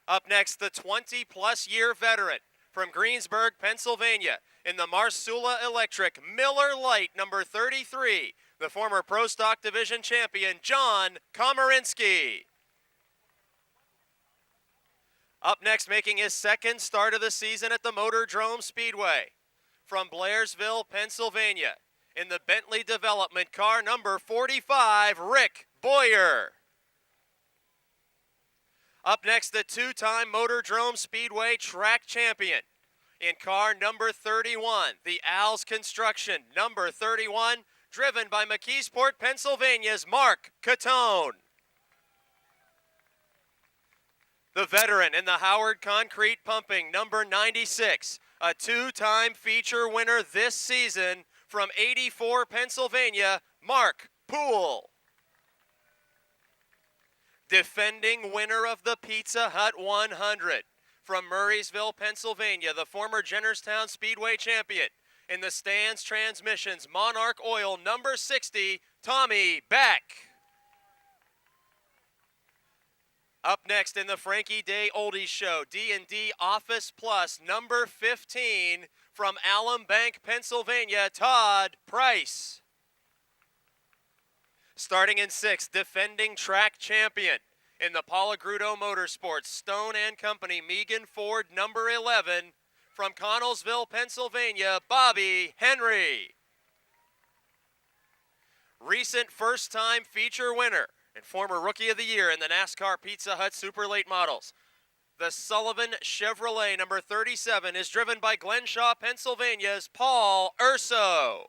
Up next, the 20-plus year veteran from Greensburg, Pennsylvania, in the Marsula Electric Miller Lite number 33, the former Pro Stock Division champion, John Komarinsky. Up next, making his 2nd start of the season at the Motordrome Speedway, from Blairsville, Pennsylvania, in the Bentley Development car number 45, Rick Boyer. Up next, the 2-time Motordrome Speedway track champion in car number 31, the Al's Construction number 31, driven by McKeesport, Pennsylvania's Mark Catone. The veteran in the Howard Concrete Pumping number 96, a two-time feature winner this season from 84 Pennsylvania, Mark Poole. Defending winner of the Pizza Hut 100 from Murraysville, Pennsylvania, the former Jennerstown Speedway champion in the Stands Transmissions Monarch Oil number 60, Tommy Beck. Up next in the Frankie Day Oldies Show, D&D Office Plus number 15 from Alum Bank, Pennsylvania, Todd Price. Starting in sixth, defending track champion in the Palagrudo Motorsports, Stone & Company, Megan Ford, number 11, from Connellsville, Pennsylvania, Bobby Henry. Recent first-time feature winner and former Rookie of the Year in the NASCAR Pizza Hut Super Late Models. The Sullivan Chevrolet, number 37, is driven by Glenshaw, Pennsylvania's Paul Urso.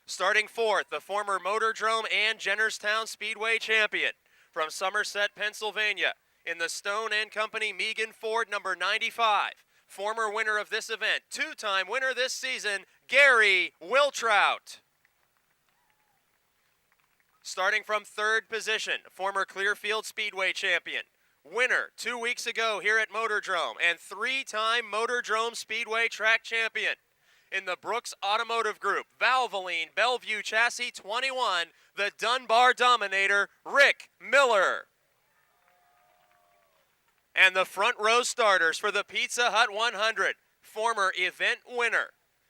Starting fourth, the former Motordrome and Jennerstown Speedway champion from Somerset, Pennsylvania, in the Stone & Company Megan Ford, number 95. Former winner of this event, two-time winner this season, Gary Wiltrout. Starting from third position, former Clearfield Speedway champion, winner 2 weeks ago here at Motordrome, and three-time Motordrome Speedway track champion in the Brooks Automotive Group, Valvoline Bellevue Chassis 21, the Dunbar Dominator, Rick Miller. And the front row starters for the Pizza Hut 100, former event winner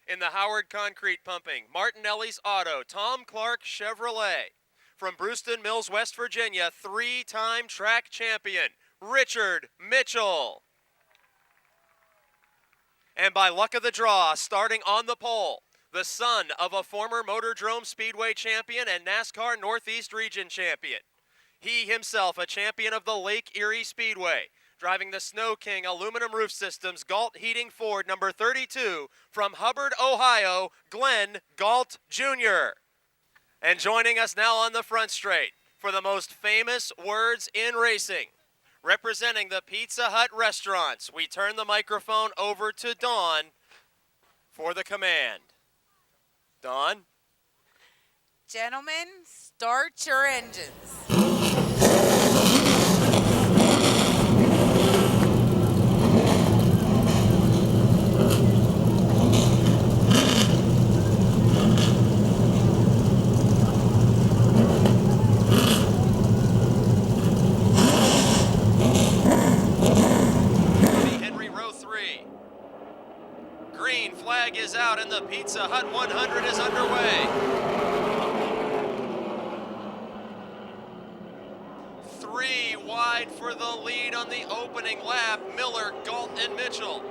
in the Howard Concrete Pumping, Martinelli's Auto, Tom Clark Chevrolet. From Brewston Mills, West Virginia, three-time track champion, Richard Mitchell. And by luck of the draw, starting on the pole, the son of a former Motordrome Speedway champion and NASCAR Northeast Region champion. He himself a champion of the Lake Erie Speedway, driving the Snow King Aluminum Roof Systems Galt Heating Ford number 32 from Hubbard, Ohio, Glenn Galt Jr. And joining us now on the front straight for the most famous words in racing, representing the Pizza Hut restaurants, we turn the microphone over to Dawn for the command. Dawn? Gentlemen, start your engines. Flag is out and the Pizza Hut 100 is underway. 3 wide for the lead on the opening lap, Miller, Galt, and Mitchell.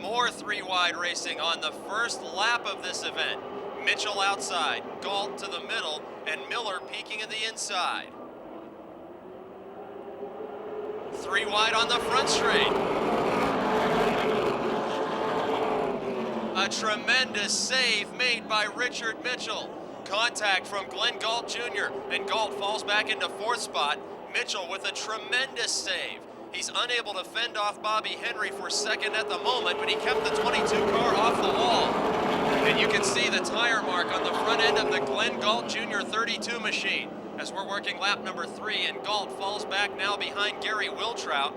More 3 wide racing on the first lap of this event. Mitchell outside, Galt to the middle, and Miller peeking in the inside. 3 wide on the front straight. A tremendous save made by Richard Mitchell. Contact from Glenn Galt Jr., and Galt falls back into 4th spot. Mitchell with a tremendous save. He's unable to fend off Bobby Henry for 2nd at the moment, but he kept the 22 car off the wall. And you can see the tire mark on the front end of the Glenn Galt Jr. 32 machine as we're working lap number 3, and Galt falls back now behind Gary Wiltrout.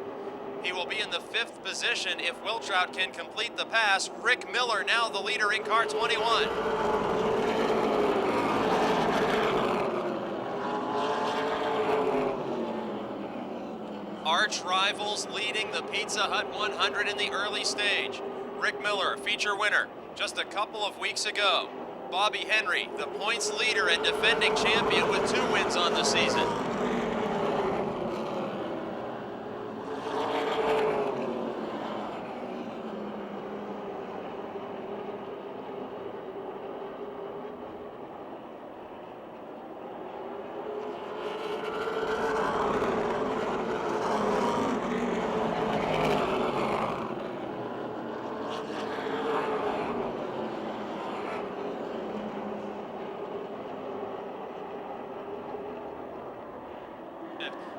He will be in the 5th position if Wiltrout can complete the pass. Rick Miller now the leader in car 21. Arch rivals leading the Pizza Hut 100 in the early stage. Rick Miller, feature winner, just a couple of weeks ago. Bobby Henry, the points leader and defending champion with 2 wins on the season.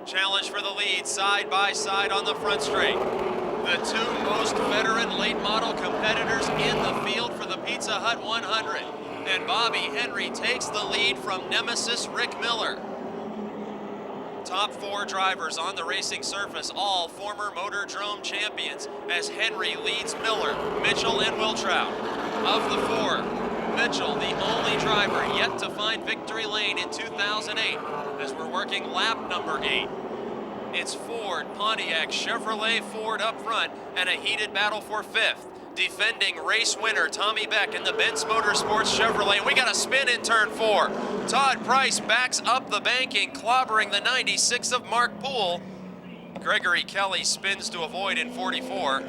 Challenge for the lead, side by side on the front straight. The two most veteran late model competitors in the field for the Pizza Hut 100. And Bobby Henry takes the lead from nemesis Rick Miller. Top four drivers on the racing surface, all former Motordrome champions, as Henry leads Miller, Mitchell, and Wiltrout. Of the four, Mitchell, the only driver yet to find victory lane in 2008, as we're working lap number 8. It's Ford, Pontiac, Chevrolet, Ford up front, and a heated battle for 5th. Defending race winner Tommy Beck in the Benz Motorsports Chevrolet. And we got a spin in turn 4. Todd Price backs up the banking, clobbering the 96 of Mark Poole. Gregory Kelly spins to avoid in 44.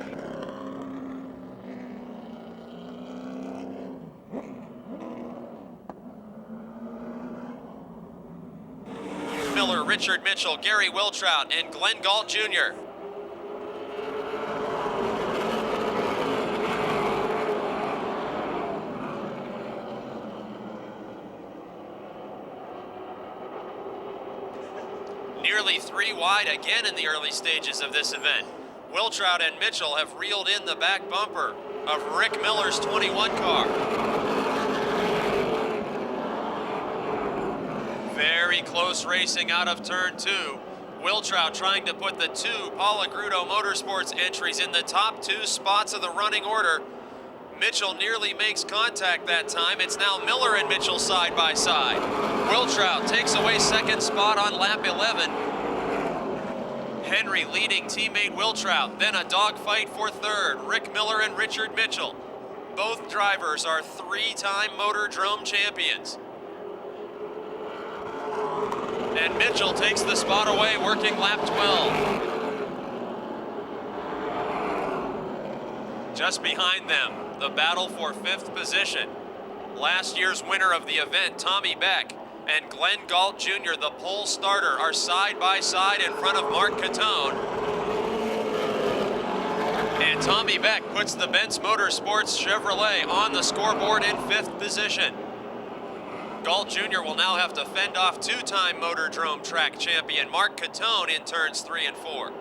Miller, Richard Mitchell, Gary Wiltrout, and Glenn Galt Jr. Nearly 3 wide again in the early stages of this event. Wiltrout and Mitchell have reeled in the back bumper of Rick Miller's 21 car. Very close racing out of turn 2. Wiltrout trying to put the 2 Paul Agrudo Motorsports entries in the top 2 spots of the running order. Mitchell nearly makes contact that time. It's now Miller and Mitchell side by side. Wiltrout takes away second spot on lap 11. Henry leading teammate Wiltrout, then a dogfight for third. Rick Miller and Richard Mitchell. Both drivers are 3-time Motordrome champions. And Mitchell takes the spot away, working lap 12. Just behind them, the battle for 5th position. Last year's winner of the event, Tommy Beck, and Glenn Galt Jr., the pole starter, are side by side in front of Mark Catone. And Tommy Beck puts the Benz Motorsports Chevrolet on the scoreboard in 5th position. Galt Jr. will now have to fend off 2-time Motordrome track champion Mark Catone in turns 3 and 4.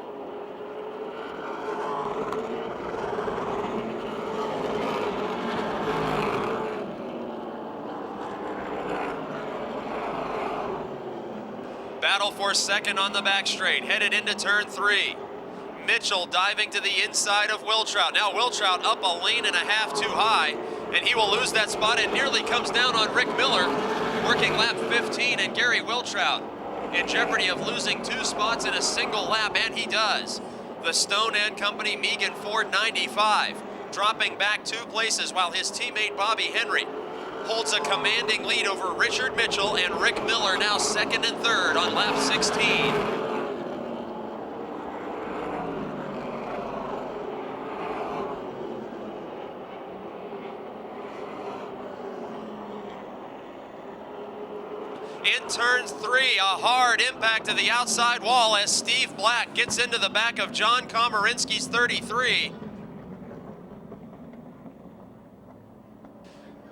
Battle for second on the back straight, headed into turn 3. Mitchell diving to the inside of Wiltrout. Now Wiltrout up a lane and a half too high, and he will lose that spot and nearly comes down on Rick Miller, working lap 15, and Gary Wiltrout in jeopardy of losing 2 spots in a single lap, and he does. The Stone and Company Megan Ford 95 dropping back 2 places, while his teammate Bobby Henry holds a commanding lead over Richard Mitchell and Rick Miller, now 2nd and 3rd on lap 16. In turn 3, a hard impact to the outside wall as Steve Black gets into the back of John Komarinsky's 33.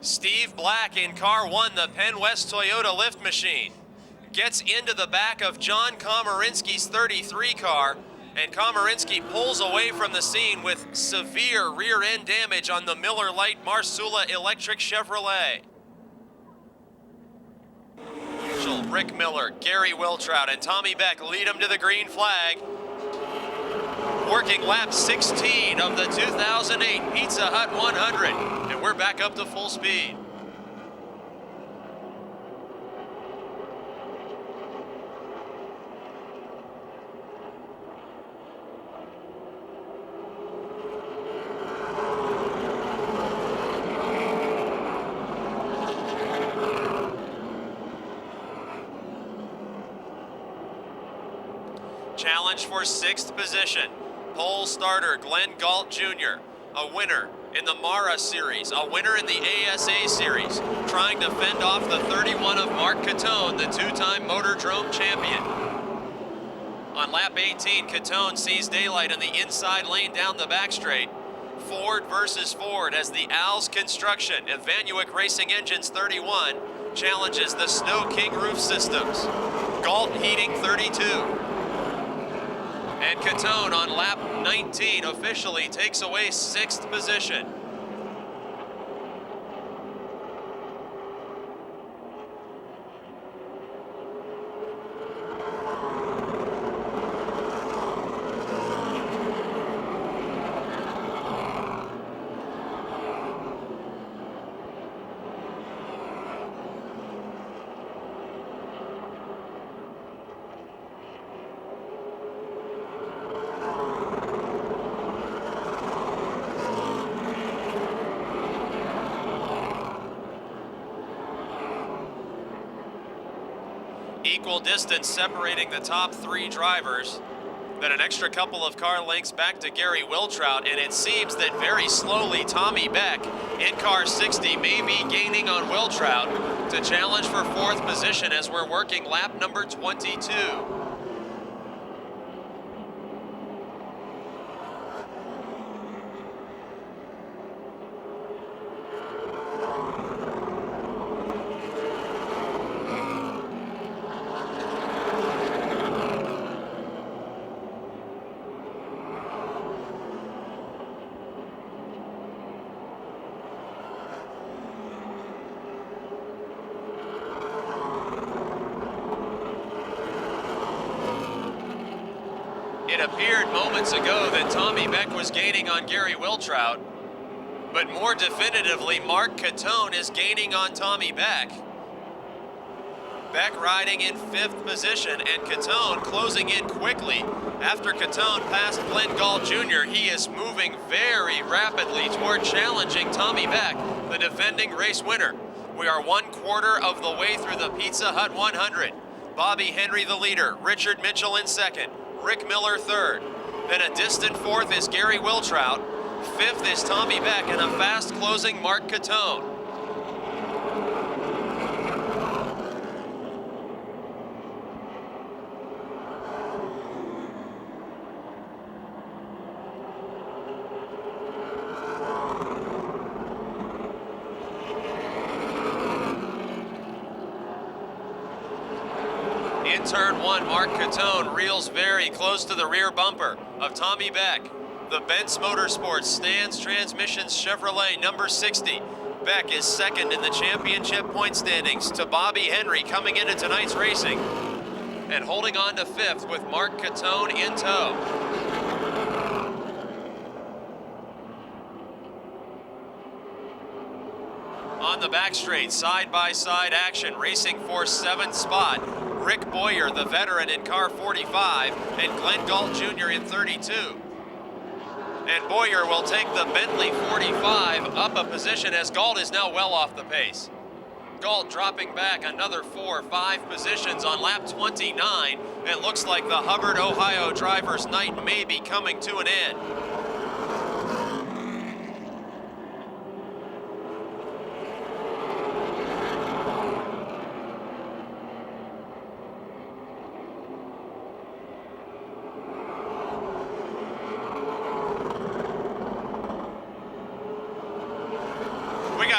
Steve Black in car 1, the Penn West Toyota lift machine, gets into the back of John Komarinsky's 33 car, and Komarinsky pulls away from the scene with severe rear end damage on the Miller Lite Marsula electric Chevrolet. Rick Miller, Gary Wiltrout, and Tommy Beck lead him to the green flag. Working lap 16 of the 2008 Pizza Hut 100, and we're back up to full speed. Challenge for 6th position. Pole starter Glenn Galt Jr., a winner in the Mara Series, a winner in the ASA Series, trying to fend off the 31 of Mark Catone, the 2-time Motordrome champion. On lap 18, Catone sees daylight in the inside lane down the back straight. Ford versus Ford as the Al's Construction, Evanuik Racing Engines 31, challenges the Snow King Roof Systems. Galt heating 32. And Catone on lap 19 officially takes away 6th position. Equal distance separating the top 3 drivers. Then an extra couple of car lengths back to Gary Wiltrout, and it seems that very slowly Tommy Beck in car 60 may be gaining on Wiltrout to challenge for 4th position as we're working lap number 22. It appeared moments ago that Tommy Beck was gaining on Gary Wiltrout, but more definitively, Mark Catone is gaining on Tommy Beck. Beck riding in 5th position, and Catone closing in quickly. After Catone passed Glenn Galt Jr., he is moving very rapidly toward challenging Tommy Beck, the defending race winner. We are 1/4 of the way through the Pizza Hut 100. Bobby Henry the leader, Richard Mitchell in 2nd, Rick Miller 3rd. Then a distant 4th is Gary Wiltrout. 5th is Tommy Beck, and a fast closing Mark Catone. In turn 1, Mark Catone reels very close to the rear bumper of Tommy Beck. The Benz Motorsports Stans Transmissions Chevrolet number 60. Beck is 2nd in the championship point standings to Bobby Henry coming into tonight's racing. And holding on to 5th with Mark Catone in tow. On the back straight, side-by-side action, racing for 7th spot. Rick Boyer, the veteran in car 45, and Glenn Galt Jr. in 32. And Boyer will take the Bentley 45 up a position as Galt is now well off the pace. Galt dropping back another 4 or 5 positions on lap 29. It looks like the Hubbard, Ohio driver's night may be coming to an end.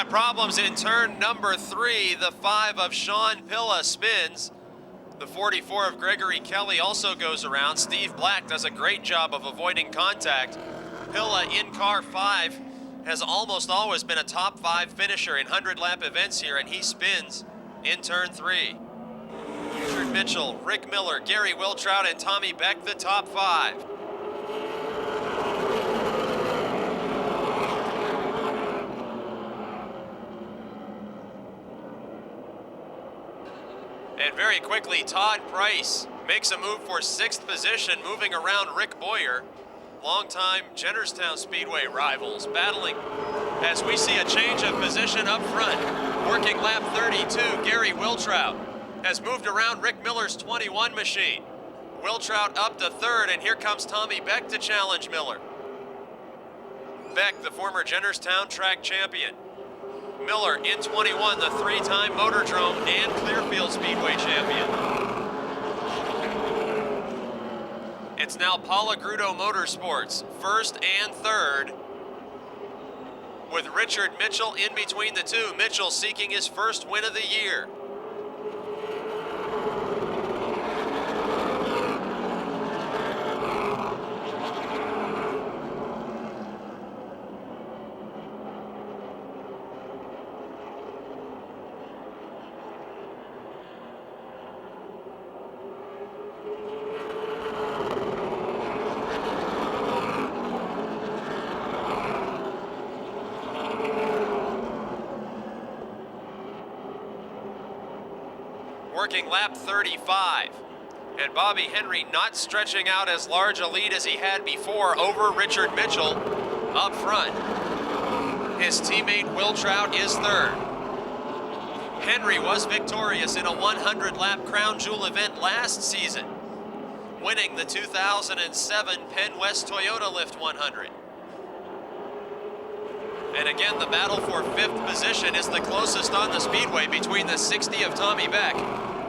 Problems in turn number 3. The 5 of Sean Pilla spins. The 44 of Gregory Kelly also goes around. Steve Black does a great job of avoiding contact. Pilla in car 5 has almost always been a top 5 finisher in 100-lap events here, and he spins in turn 3. Richard Mitchell, Rick Miller, Gary Wiltrout, and Tommy Beck, the top 5. And very quickly, Todd Price makes a move for 6th position, moving around Rick Boyer. Longtime Jennerstown Speedway rivals battling as we see a change of position up front. Working lap 32, Gary Wiltrout has moved around Rick Miller's 21 machine. Wiltrout up to 3rd, and here comes Tommy Beck to challenge Miller. Beck, the former Jennerstown track champion. Miller in 21, the 3-time Motordrome and Clearfield Speedway champion. It's now Palagrudo Motorsports, 1st and 3rd, with Richard Mitchell in between the two. Mitchell seeking his 1st win of the year. working lap 35. And Bobby Henry not stretching out as large a lead as he had before over Richard Mitchell up front. His teammate Wiltrout is third. Henry was victorious in a 100-lap Crown Jewel event last season, winning the 2007 Penn West Toyota Lift 100. And again, the battle for 5th position is the closest on the speedway between the 60 of Tommy Beck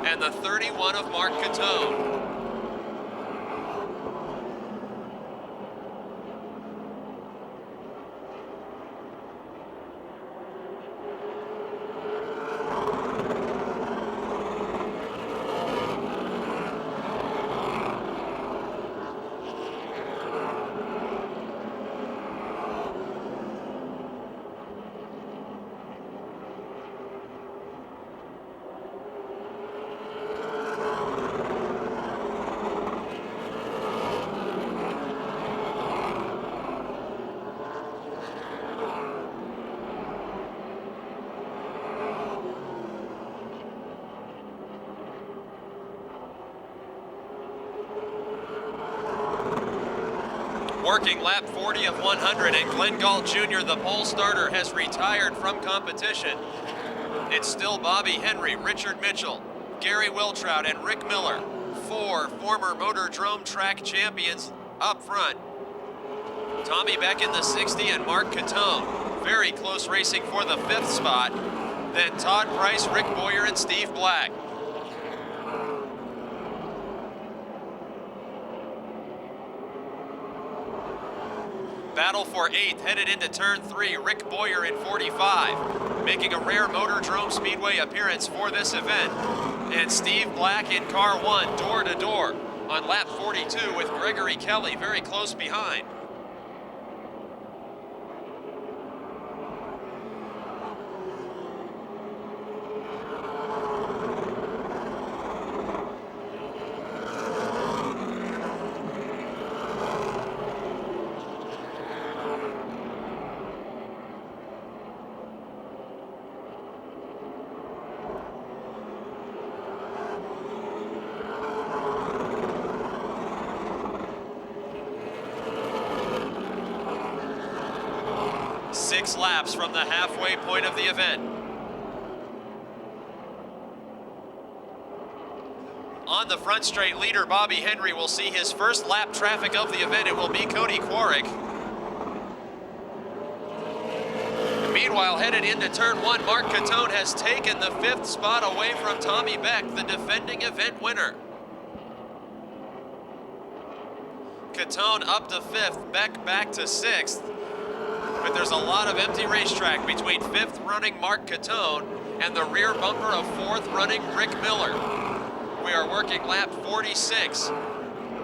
and the 31 of Mark Catone. Working lap 40 of 100, and Glenn Galt Jr., the pole starter, has retired from competition. It's still Bobby Henry, Richard Mitchell, Gary Wiltrout, and Rick Miller, 4 former Motordrome track champions up front. Tommy Beck in the 60 and Mark Catone, very close racing for the 5th spot. Then Todd Price, Rick Boyer, and Steve Black. Battle for 8th, headed into turn 3, Rick Boyer in 45, making a rare Motordrome Speedway appearance for this event. And Steve Black in car 1, door to door, on lap 42 with Gregory Kelly very close behind. Six laps from the halfway point of the event. On the front straight, leader Bobby Henry will see his first lap traffic of the event. It will be Cody Quarrick. Meanwhile, headed into turn 1, Mark Catone has taken the 5th spot away from Tommy Beck, the defending event winner. Catone up to 5th, Beck back to 6th. But there's a lot of empty racetrack between 5th running Mark Catone and the rear bumper of 4th running Rick Miller. We are working lap 46,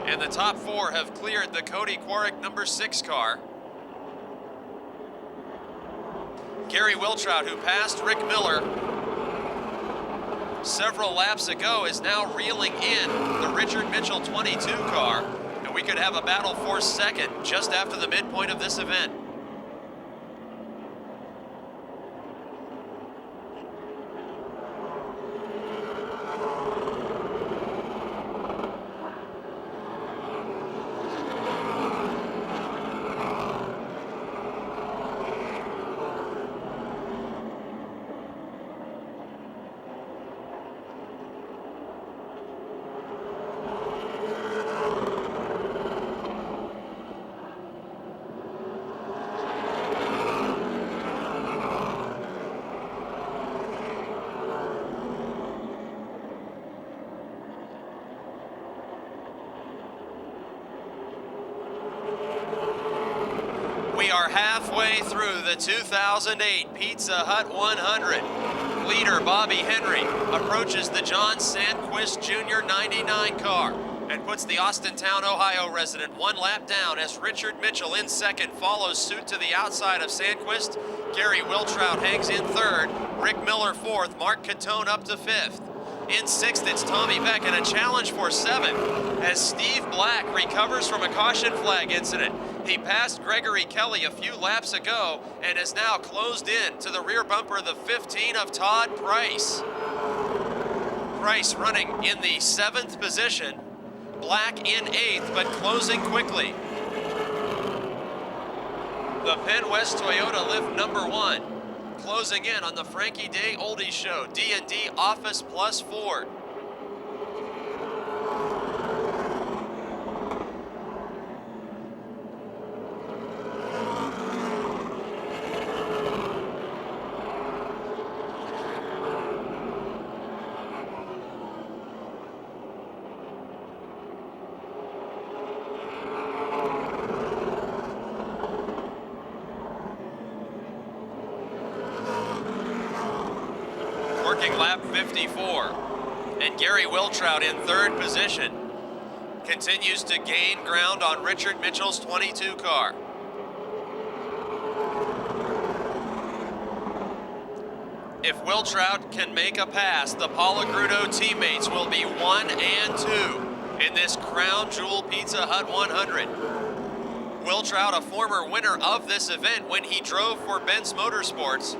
and the top 4 have cleared the Cody Quarrick number 6 car. Gary Wiltrout, who passed Rick Miller several laps ago, is now reeling in the Richard Mitchell 22 car, and we could have a battle for 2nd just after the midpoint of this event. We are halfway through the 2008 Pizza Hut 100. Leader Bobby Henry approaches the John Sandquist Jr. 99 car and puts the Austintown, Ohio resident 1 lap down as Richard Mitchell in 2nd follows suit to the outside of Sandquist. Gary Wiltrout hangs in 3rd, Rick Miller 4th, Mark Catone up to 5th. In 6th, it's Tommy Beck, and a challenge for 7th as Steve Black recovers from a caution flag incident. He passed Gregory Kelly a few laps ago and is now closed in to the rear bumper of the 15 of Todd Price. Price running in the 7th position. Black in 8th, but closing quickly. The Penn West Toyota lift number 1. Closing in on the Frankie Day Oldies Show, D&D Office Plus Ford. Working lap 54, and Gary Wiltrout in 3rd position continues to gain ground on Richard Mitchell's 22 car. If Wiltrout can make a pass, the Palagrudo teammates will be 1 and 2 in this Crown Jewel Pizza Hut 100. Wiltrout, a former winner of this event when he drove for Benz Motorsports,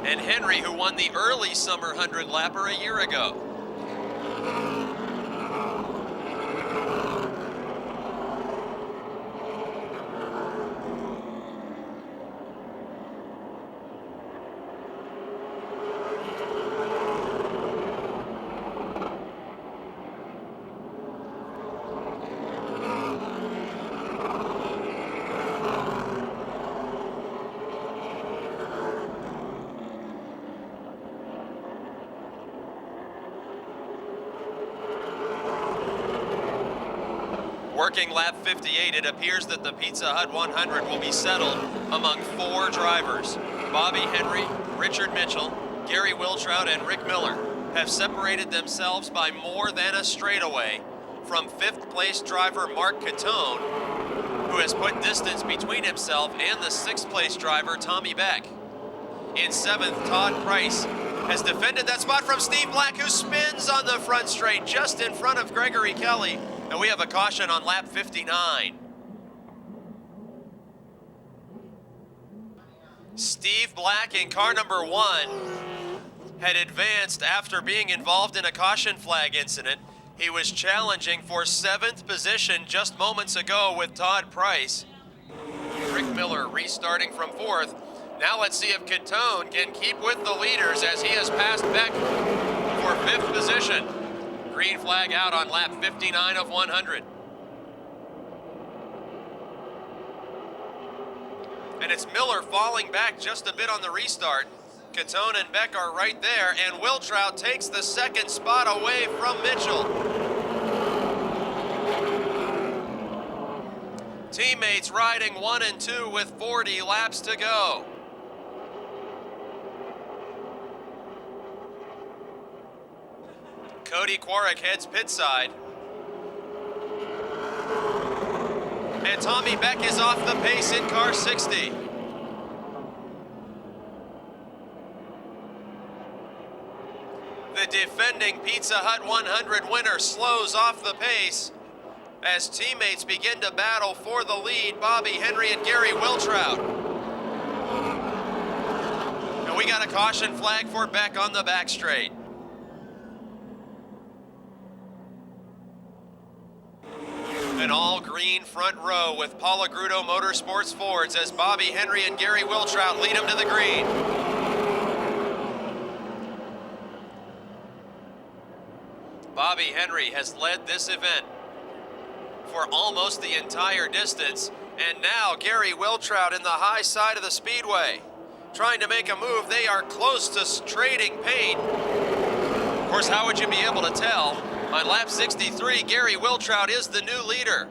and Henry, who won the early Summer 100 Lapper a year ago. Working lap 58, it appears that the Pizza Hut 100 will be settled among 4 drivers. Bobby Henry, Richard Mitchell, Gary Wiltrout, and Rick Miller have separated themselves by more than a straightaway from 5th place driver Mark Catone, who has put distance between himself and the 6th place driver Tommy Beck. In 7th, Todd Price has defended that spot from Steve Black, who spins on the front straight just in front of Gregory Kelly. And we have a caution on lap 59. Steve Black in car number 1 had advanced after being involved in a caution flag incident. He was challenging for 7th position just moments ago with Todd Price. Rick Miller restarting from 4th. Now let's see if Catone can keep with the leaders as he has passed Beck for 5th position. Green flag out on lap 59 of 100. And it's Miller falling back just a bit on the restart. Catone and Beck are right there, and Wiltrout takes the 2nd spot away from Mitchell. Teammates riding 1 and 2 with 40 laps to go. Cody Quarrick heads pit side. And Tommy Beck is off the pace in car 60. The defending Pizza Hut 100 winner slows off the pace as teammates begin to battle for the lead, Bobby Henry and Gary Wiltrout. And we got a caution flag for Beck on the back straight. An all-green front row with Palagrudo Motorsports Fords as Bobby Henry and Gary Wiltrout lead him to the green. Bobby Henry has led this event for almost the entire distance, and now Gary Wiltrout in the high side of the speedway, trying to make a move. They are close to trading paint. Of course, how would you be able to tell? On lap 63, Gary Wiltrout is the new leader.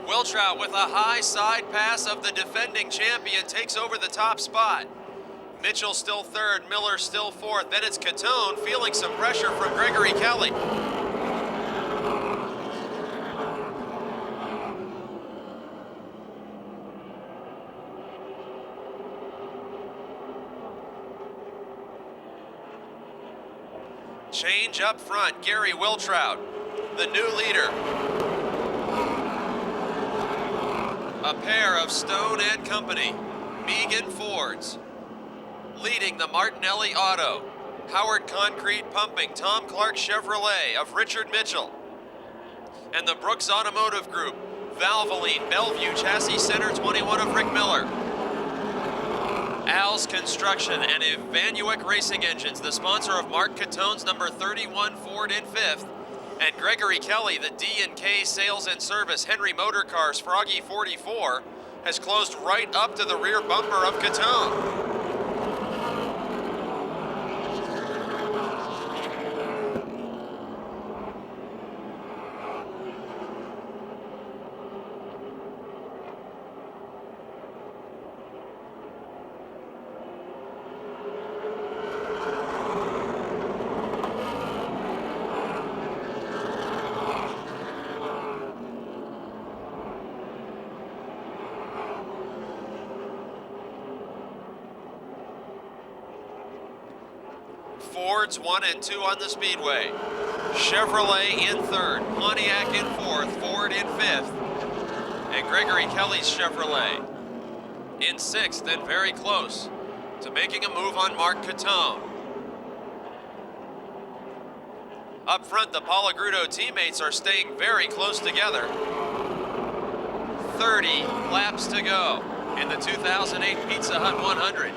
Wiltrout with a high side pass of the defending champion takes over the top spot. Mitchell still 3rd, Miller still 4th. Then it's Catone feeling some pressure from Gregory Kelly. Change up front, Gary Wiltrout, the new leader. A pair of Stone and Company, Megan Fords, Leading the Martinelli Auto, Howard Concrete Pumping, Tom Clark Chevrolet of Richard Mitchell. And the Brooks Automotive Group, Valvoline, Bellevue Chassis Center 21 of Rick Miller. Al's Construction and Evanuik Racing Engines, the sponsor of Mark Catone's number 31 Ford in 5th. And Gregory Kelly, the D&K Sales and Service, Henry Motor Cars, Froggy 44, has closed right up to the rear bumper of Catone. Fords 1 and 2 on the speedway. Chevrolet in 3rd, Pontiac in 4th, Ford in 5th, and Gregory Kelly's Chevrolet in 6th and very close to making a move on Mark Catone. Up front, the Palagrudo teammates are staying very close together. 30 laps to go in the 2008 Pizza Hut 100.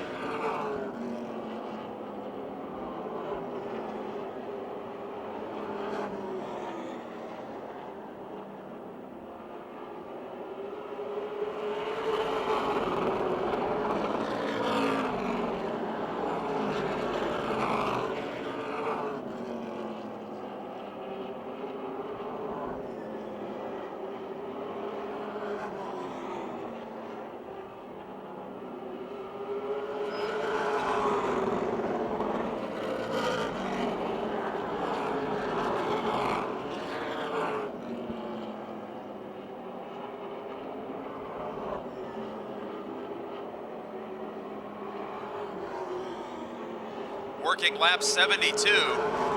Working lap 72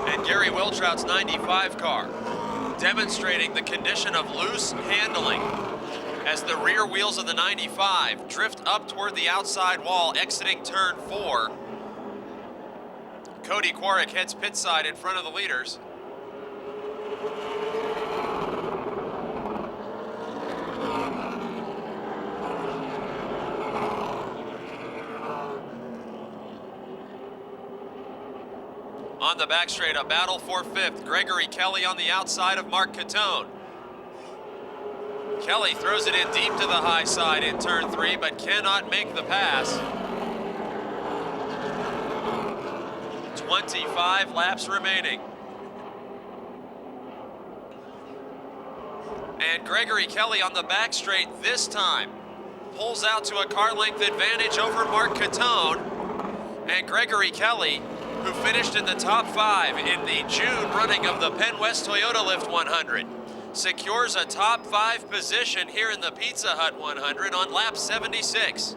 and Gary Wiltrout's 95 car, demonstrating the condition of loose handling as the rear wheels of the 95 drift up toward the outside wall exiting turn 4. Cody Quarrick heads pit side in front of the leaders. On the back straight, a battle for 5th. Gregory Kelly on the outside of Mark Catone. Kelly throws it in deep to the high side in turn 3, but cannot make the pass. 25 laps remaining. And Gregory Kelly on the back straight this time pulls out to a car length advantage over Mark Catone. And Gregory Kelly, who finished in the top 5 in the June running of the Penn West Toyota Lift 100, secures a top 5 position here in the Pizza Hut 100 on lap 76.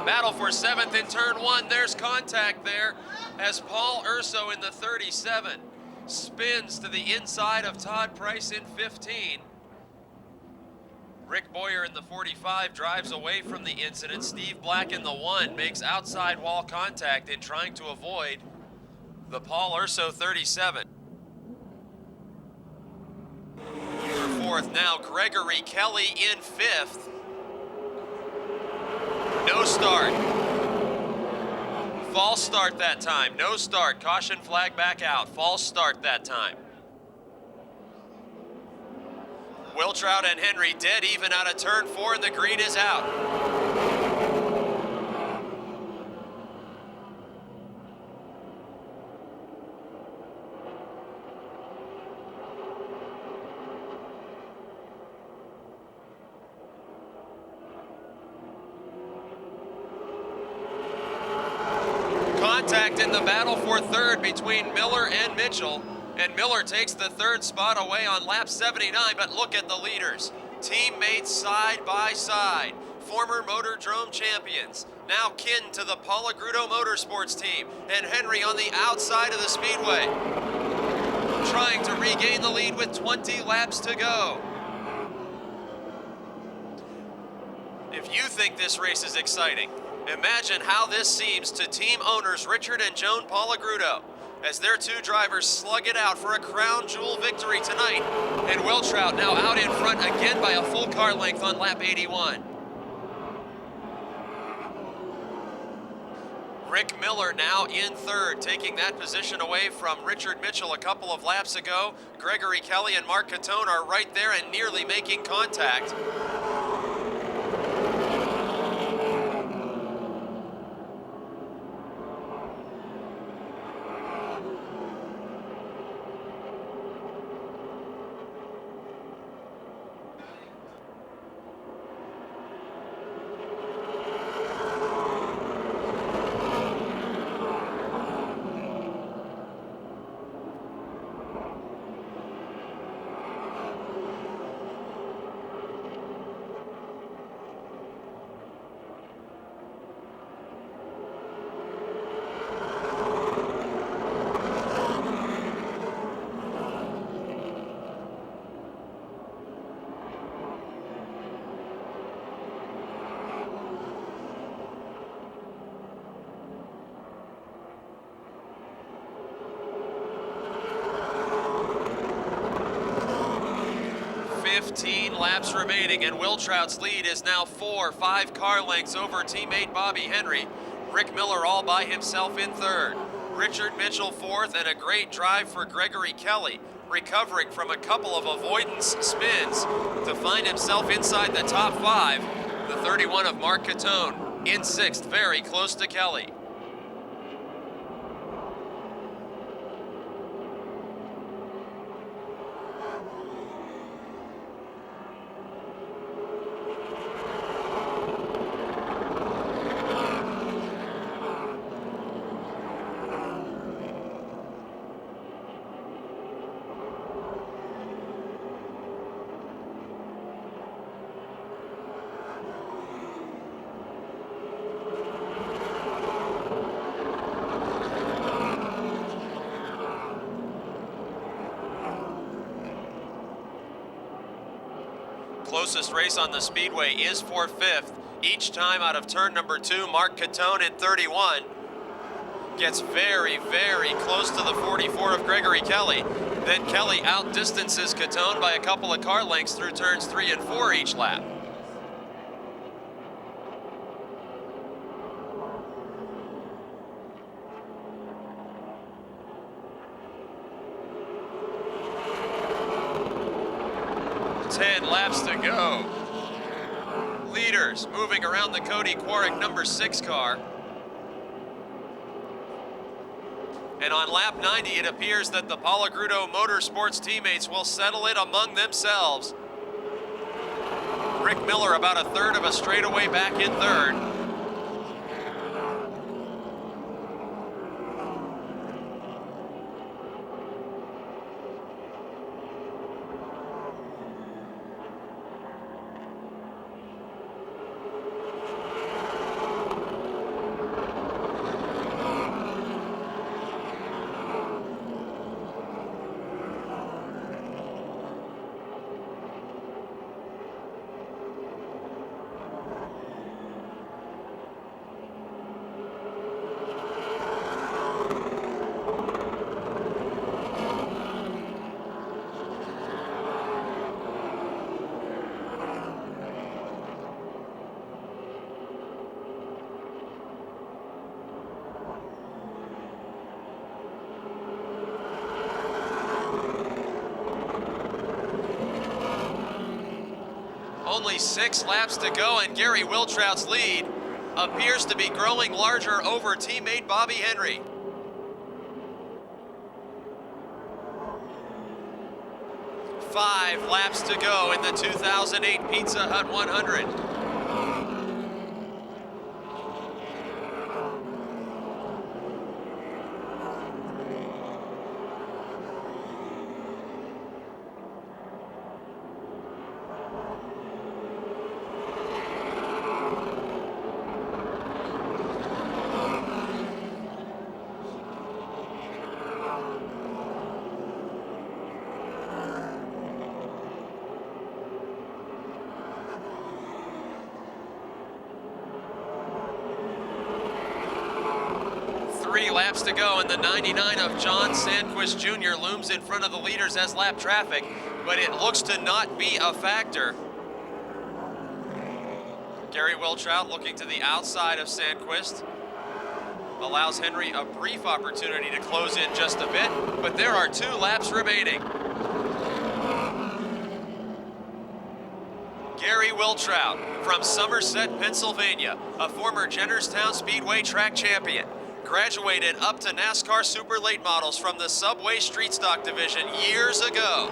Battle for 7th in turn 1. There's contact there as Paul Urso in the 37 spins to the inside of Todd Price in 15. Rick Boyer in the 45 drives away from the incident. Steve Black in the 1 makes outside wall contact in trying to avoid the Paul Urso 37. For 4th now, Gregory Kelly in 5th. No start. False start that time. No start. Caution flag back out. False start that time. Wiltrout and Henry dead even out of turn 4, and the green is out. contact in the battle for third between Miller and Mitchell. And Miller takes the third spot away on lap 79, but look at the leaders. Teammates side by side. Former Motordrome champions, now kin to the Palagrudo Motorsports team, and Henry on the outside of the speedway, trying to regain the lead with 20 laps to go. If you think this race is exciting, imagine how this seems to team owners Richard and Joan Palagrudo, as their two drivers slug it out for a crown jewel victory tonight. And Wiltrout now out in front again by a full car length on lap 81. Rick Miller now in third, taking that position away from Richard Mitchell a couple of laps ago. Gregory Kelly and Mark Catone are right there and nearly making contact. Laps remaining, and Wiltrout's lead is now 4-5 car lengths over teammate Bobby Henry. Rick Miller all by himself in third. Richard Mitchell fourth, and a great drive for Gregory Kelly, recovering from a couple of avoidance spins to find himself inside the top 5. The 31 of Mark Catone in sixth, very close to Kelly. Closest race on the speedway is for fifth. Each time out of turn number 2, Mark Catone in 31 gets very, very close to the 44 of Gregory Kelly. Then Kelly outdistances Catone by a couple of car lengths through turns 3 and 4 each lap. Laps to go. Leaders moving around the Cody Quarrick number 6 car. And on lap 90, it appears that the Palagrudo Motorsports teammates will settle it among themselves. Rick Miller about a third of a straightaway back in third. Only 6 laps to go, and Gary Wiltrout's lead appears to be growing larger over teammate Bobby Henry. Five laps to go in the 2008 Pizza Hut 100. 3 laps to go, and the 99 of John Sandquist Jr. looms in front of the leaders as lap traffic, but it looks to not be a factor. Gary Wiltrout looking to the outside of Sandquist. Allows Henry a brief opportunity to close in just a bit, but there are 2 laps remaining. Gary Wiltrout from Somerset, Pennsylvania, a former Jennerstown Speedway track champion, graduated up to NASCAR Super Late Models from the Subway Street Stock Division years ago.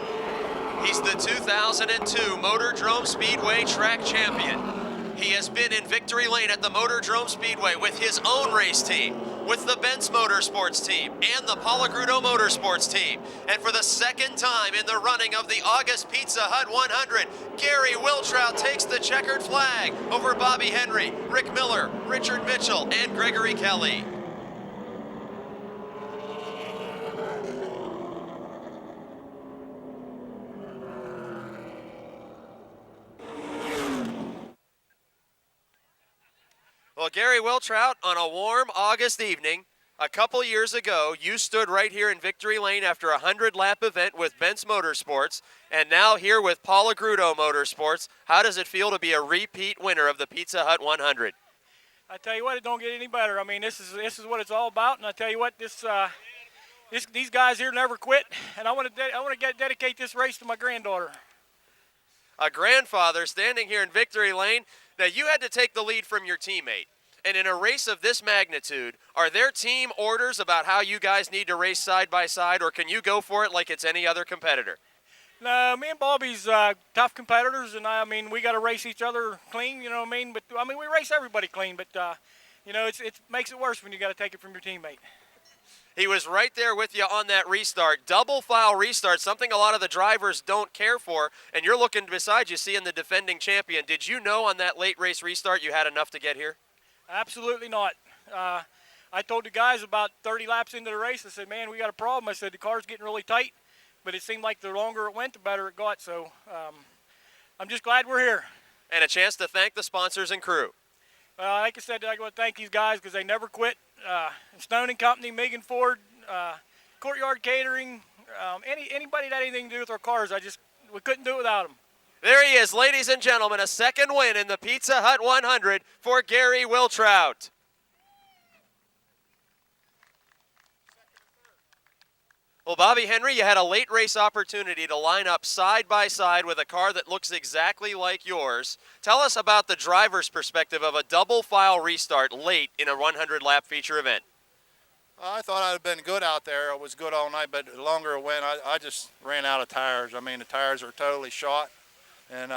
He's the 2002 Motordrome Speedway track champion. He has been in victory lane at the Motordrome Speedway with his own race team, with the Benz Motorsports team, and the Palagrudo Motorsports team. And for the second time in the running of the August Pizza Hut 100, Gary Wiltrout takes the checkered flag over Bobby Henry, Rick Miller, Richard Mitchell, and Gregory Kelly. Well, Gary Wiltrout, on a warm August evening, a couple years ago, you stood right here in victory lane after a 100-lap event with Benz Motorsports, and now here with Palagrudo Motorsports. How does it feel to be a repeat winner of the Pizza Hut 100? I tell you what, it don't get any better. I mean, this is what it's all about, and I tell you what, these guys here never quit, and I want to dedicate this race to my granddaughter. A grandfather standing here in victory lane. Now, you had to take the lead from your teammate. And in a race of this magnitude, are there team orders about how you guys need to race side by side, or can you go for it like it's any other competitor? No, me and Bobby's tough competitors, and I mean, we got to race each other clean, you know what I mean? But, I mean, we race everybody clean, but, you know, it makes it worse when you got to take it from your teammate. He was right there with you on that restart. Double file restart, something a lot of the drivers don't care for, and you're looking beside you seeing the defending champion. Did you know on that late race restart you had enough to get here? Absolutely not. I told the guys about 30 laps into the race, I said, man, we got a problem. I said, the car's getting really tight, but it seemed like the longer it went, the better it got. So I'm just glad we're here. And a chance to thank the sponsors and crew. Like I said, I want to thank these guys because they never quit. Stone and Company, Megan Ford, Courtyard Catering, anybody that had anything to do with our cars, we couldn't do it without them. There he is, ladies and gentlemen, a second win in the Pizza Hut 100 for Gary Wiltrout. Well, Bobby Henry, you had a late race opportunity to line up side by side with a car that looks exactly like yours. Tell us about the driver's perspective of a double file restart late in a 100-lap feature event. I thought I'd have been good out there. I was good all night, but the longer it went, I just ran out of tires. I mean, the tires were totally shot, and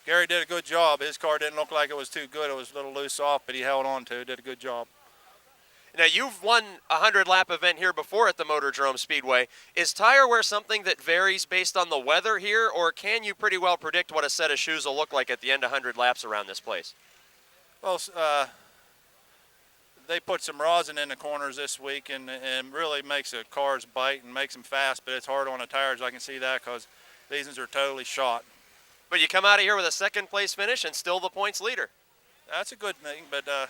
Gary did a good job. His car didn't look like it was too good. It was a little loose off, but he held on to it, did a good job. Now, you've won a 100-lap event here before at the Motordrome Speedway. Is tire wear something that varies based on the weather here, or can you pretty well predict what a set of shoes will look like at the end of 100 laps around this place? Well, they put some rosin in the corners this week, and really makes the cars bite and makes them fast, but it's hard on the tires. I can see that because these ones are totally shot. But you come out of here with a second-place finish and still the points leader. That's a good thing, but I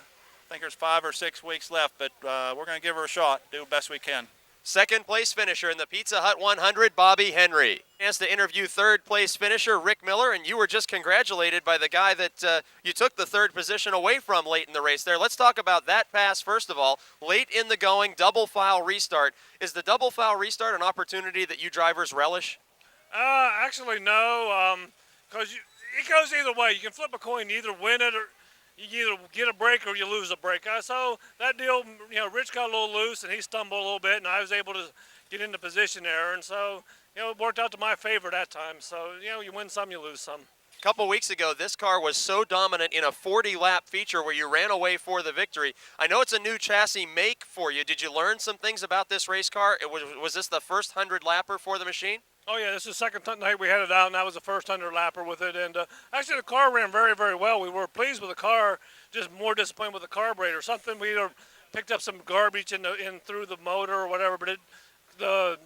think there's 5 or 6 weeks left, but we're going to give her a shot, do the best we can. Second-place finisher in the Pizza Hut 100, Bobby Henry. Chance to interview third-place finisher Rick Miller, and you were just congratulated by the guy that you took the third position away from late in the race there. Let's talk about that pass first of all. Late in the going, double file restart. Is the double file restart an opportunity that you drivers relish? Actually, no, because it goes either way. You can flip a coin, you either win it or you either get a break or you lose a break. So that deal, you know, Rich got a little loose and he stumbled a little bit, and I was able to get into position there, and so, you know, it worked out to my favor that time. So, you know, you win some, you lose some. A couple weeks ago, this car was so dominant in a 40-lap feature where you ran away for the victory. I know it's a new chassis make for you. Did you learn some things about this race car? Was this the first 100-lapper for the machine? Oh, yeah, this is the second night we had it out, and that was the first 100-lapper with it. And actually, the car ran very, very well. We were pleased with the car, just more disappointed with the carburetor. Something we either picked up some garbage in through the motor or whatever, but the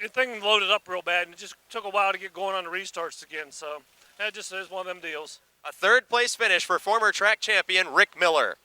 thing loaded up real bad, and it just took a while to get going on the restarts again. So that just is one of them deals. A third-place finish for former track champion Rick Miller.